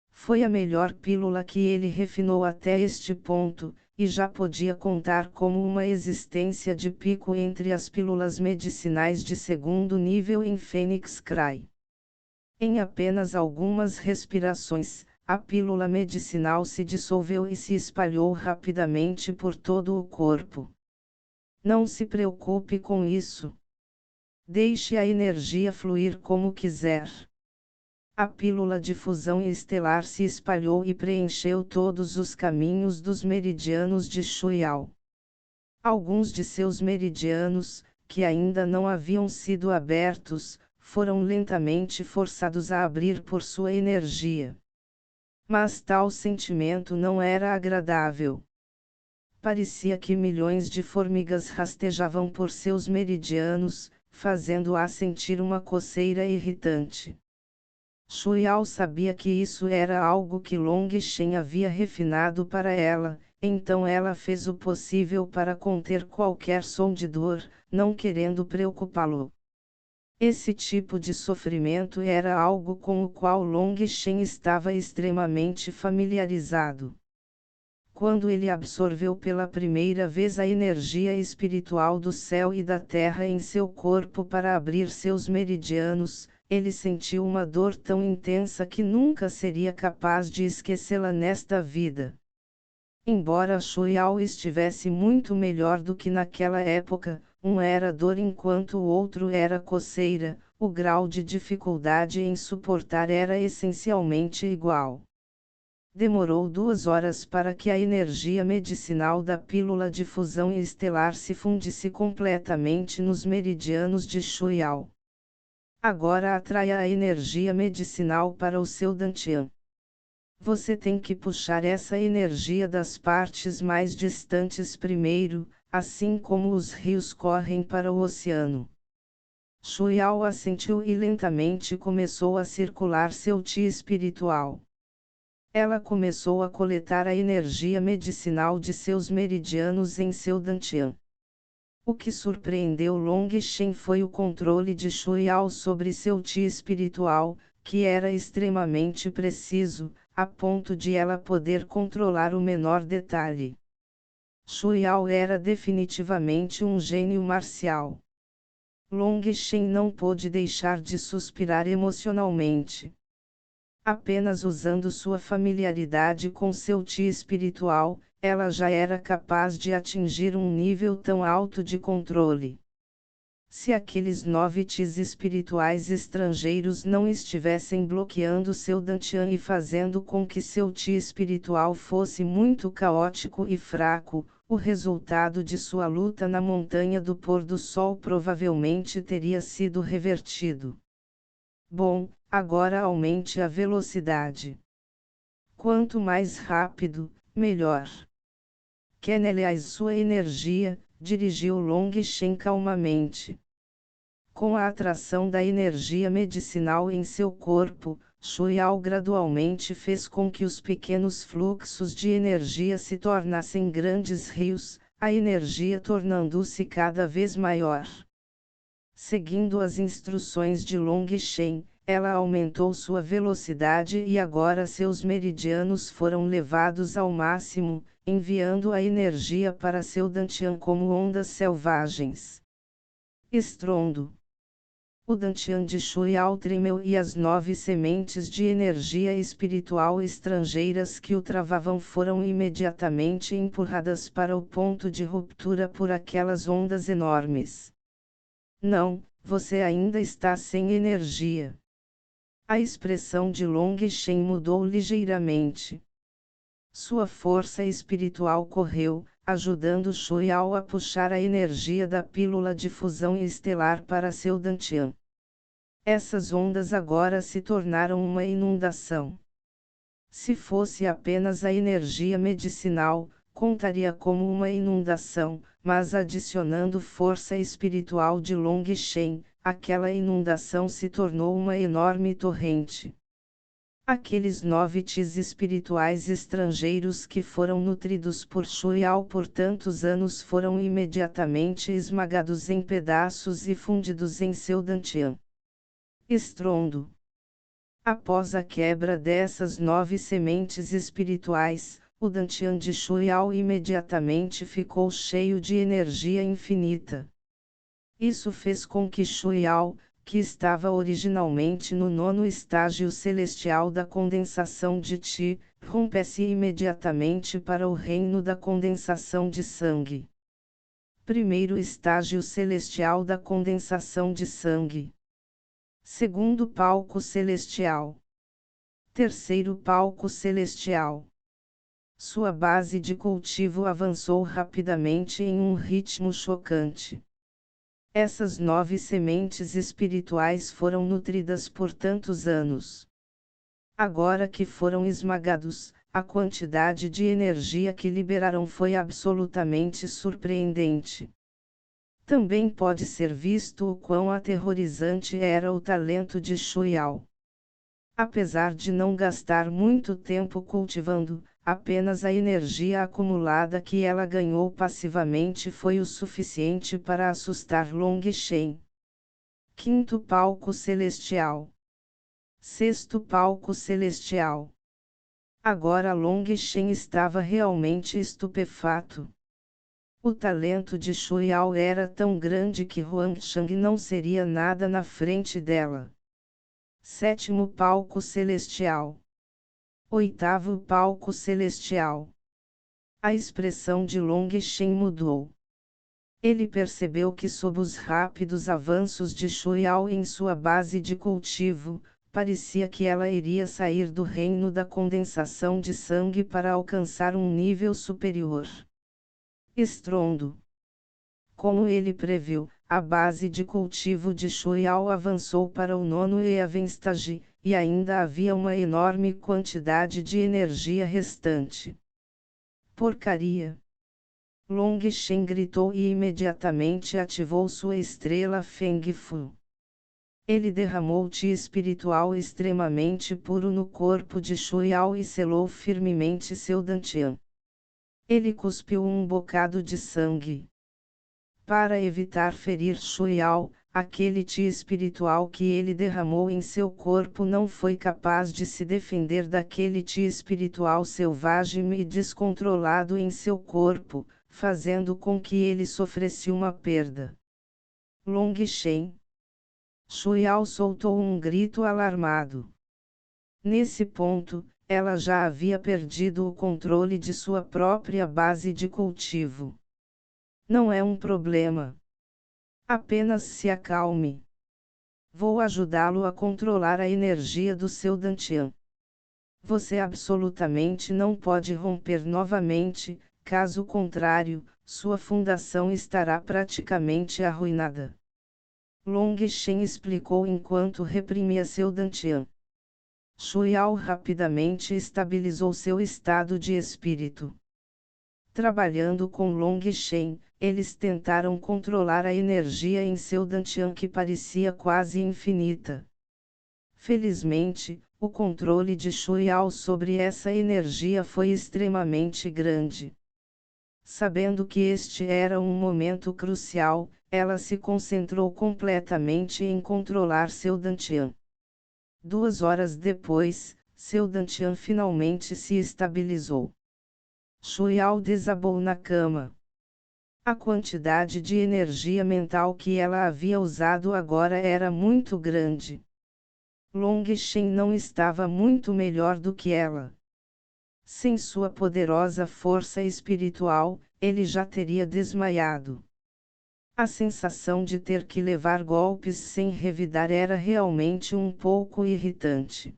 A: Foi a melhor pílula que ele refinou até este ponto, e já podia contar como uma existência de pico entre as pílulas medicinais de segundo nível em Phoenix Cry. Em apenas algumas respirações, a pílula medicinal se dissolveu e se espalhou rapidamente por todo o corpo. Não se preocupe com isso. Deixe a energia fluir como quiser. A pílula de fusão estelar se espalhou e preencheu todos os caminhos dos meridianos de Shuiao. Alguns de seus meridianos, que ainda não haviam sido abertos, foram lentamente forçados a abrir por sua energia. Mas tal sentimento não era agradável. Parecia que milhões de formigas rastejavam por seus meridianos, fazendo-a sentir uma coceira irritante. Shuiao sabia que isso era algo que Long Shen havia refinado para ela, então ela fez o possível para conter qualquer som de dor, não querendo preocupá-lo. Esse tipo de sofrimento era algo com o qual Long Shen estava extremamente familiarizado. Quando ele absorveu pela primeira vez a energia espiritual do céu e da terra em seu corpo para abrir seus meridianos, ele sentiu uma dor tão intensa que nunca seria capaz de esquecê-la nesta vida. Embora Shuiao estivesse muito melhor do que naquela época, um era dor enquanto o outro era coceira, o grau de dificuldade em suportar era essencialmente igual. Demorou 2 horas para que a energia medicinal da pílula de fusão estelar se fundisse completamente nos meridianos de Shuiao. Agora atraia a energia medicinal para o seu dantian. Você tem que puxar essa energia das partes mais distantes primeiro, assim como os rios correm para o oceano. Shuiao assentiu e lentamente começou a circular seu Qi espiritual. Ela começou a coletar a energia medicinal de seus meridianos em seu dantian. O que surpreendeu Long Shen foi o controle de Shuiao sobre seu Qi espiritual, que era extremamente preciso, a ponto de ela poder controlar o menor detalhe. Shuiao era definitivamente um gênio marcial. Long Shen não pôde deixar de suspirar emocionalmente. Apenas usando sua familiaridade com seu Qi espiritual, ela já era capaz de atingir um nível tão alto de controle. Se aqueles 9 Qis espirituais estrangeiros não estivessem bloqueando seu dantian e fazendo com que seu Qi espiritual fosse muito caótico e fraco, o resultado de sua luta na montanha do pôr do sol provavelmente teria sido revertido. Bom, agora aumente a velocidade. Quanto mais rápido, melhor. Canalize sua energia, dirigiu Long Shen calmamente. Com a atração da energia medicinal em seu corpo, Shuiao gradualmente fez com que os pequenos fluxos de energia se tornassem grandes rios, a energia tornando-se cada vez maior. Seguindo as instruções de Long Shen, ela aumentou sua velocidade e agora seus meridianos foram levados ao máximo, enviando a energia para seu dantian como ondas selvagens. Estrondo. O dantian de Shuiao tremeu e as 9 sementes de energia espiritual estrangeiras que o travavam foram imediatamente empurradas para o ponto de ruptura por aquelas ondas enormes. Não, você ainda está sem energia. A expressão de Long Shen mudou ligeiramente. Sua força espiritual correu, ajudando Shuiao a puxar a energia da pílula de fusão estelar para seu dantian. Essas ondas agora se tornaram uma inundação. Se fosse apenas a energia medicinal, contaria como uma inundação, mas adicionando força espiritual de Long Shen, aquela inundação se tornou uma enorme torrente. Aqueles 9 Qis espirituais estrangeiros que foram nutridos por Shuiao por tantos anos foram imediatamente esmagados em pedaços e fundidos em seu dantian. Estrondo. Após a quebra dessas 9 sementes espirituais, o dantian de Shuiao imediatamente ficou cheio de energia infinita. Isso fez com que Shuiao, que estava originalmente no 9º estágio celestial da condensação de Qi, rompesse imediatamente para o reino da condensação de sangue. Primeiro estágio celestial da condensação de sangue. Segundo palco celestial. Terceiro palco celestial. Sua base de cultivo avançou rapidamente em um ritmo chocante. Essas 9 sementes espirituais foram nutridas por tantos anos. Agora que foram esmagados, a quantidade de energia que liberaram foi absolutamente surpreendente. Também pode ser visto o quão aterrorizante era o talento de Shuiao. Apesar de não gastar muito tempo cultivando, apenas a energia acumulada que ela ganhou passivamente foi o suficiente para assustar Long Shen. Quinto palco celestial. Sexto palco celestial. Agora Long Shen estava realmente estupefato. O talento de Shuiao era tão grande que Huangshang não seria nada na frente dela. Sétimo palco celestial. Oitavo palco celestial. A expressão de Long Shen mudou. Ele percebeu que sob os rápidos avanços de Shuiao em sua base de cultivo, parecia que ela iria sair do reino da condensação de sangue para alcançar um nível superior. Estrondo. Como ele previu, a base de cultivo de Shuiao avançou para o 9º Eavenstage, e ainda havia uma enorme quantidade de energia restante. Porcaria! Long Shen gritou e imediatamente ativou sua estrela Feng Fu. Ele derramou Qi espiritual extremamente puro no corpo de Shuiao e selou firmemente seu dantian. Ele cuspiu um bocado de sangue. Para evitar ferir Shuiao, aquele Qi espiritual que ele derramou em seu corpo não foi capaz de se defender daquele Qi espiritual selvagem e descontrolado em seu corpo, fazendo com que ele sofresse uma perda. Long Shen. Shuiao soltou um grito alarmado. Nesse ponto, ela já havia perdido o controle de sua própria base de cultivo. Não é um problema. Apenas se acalme. Vou ajudá-lo a controlar a energia do seu dantian. Você absolutamente não pode romper novamente, caso contrário, sua fundação estará praticamente arruinada. Long Shen explicou enquanto reprimia seu dantian. Shuiao rapidamente estabilizou seu estado de espírito. Trabalhando com Long Shen, eles tentaram controlar a energia em seu dantian que parecia quase infinita. Felizmente, o controle de Shuiao sobre essa energia foi extremamente grande. Sabendo que este era um momento crucial, ela se concentrou completamente em controlar seu dantian. 2 horas depois, seu dantian finalmente se estabilizou. Shuiao desabou na cama. A quantidade de energia mental que ela havia usado agora era muito grande. Long Shen não estava muito melhor do que ela. Sem sua poderosa força espiritual, ele já teria desmaiado. A sensação de ter que levar golpes sem revidar era realmente um pouco irritante.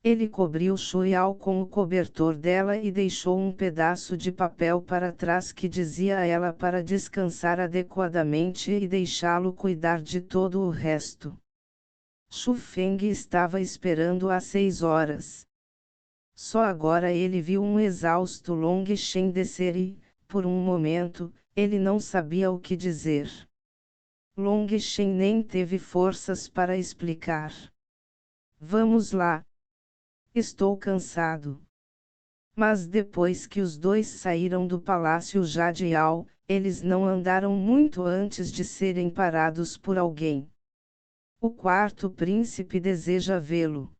A: Ele cobriu Shuiao com o cobertor dela e deixou um pedaço de papel para trás que dizia a ela para descansar adequadamente e deixá-lo cuidar de todo o resto. Shu Feng estava esperando há 6 horas. Só agora ele viu um exausto Long Shen descer e, por um momento, ele não sabia o que dizer. Long Shen nem teve forças para explicar. Vamos lá. Estou cansado. Mas depois que os dois saíram do palácio Jadial, eles não andaram muito antes de serem parados por alguém. O quarto príncipe deseja vê-lo.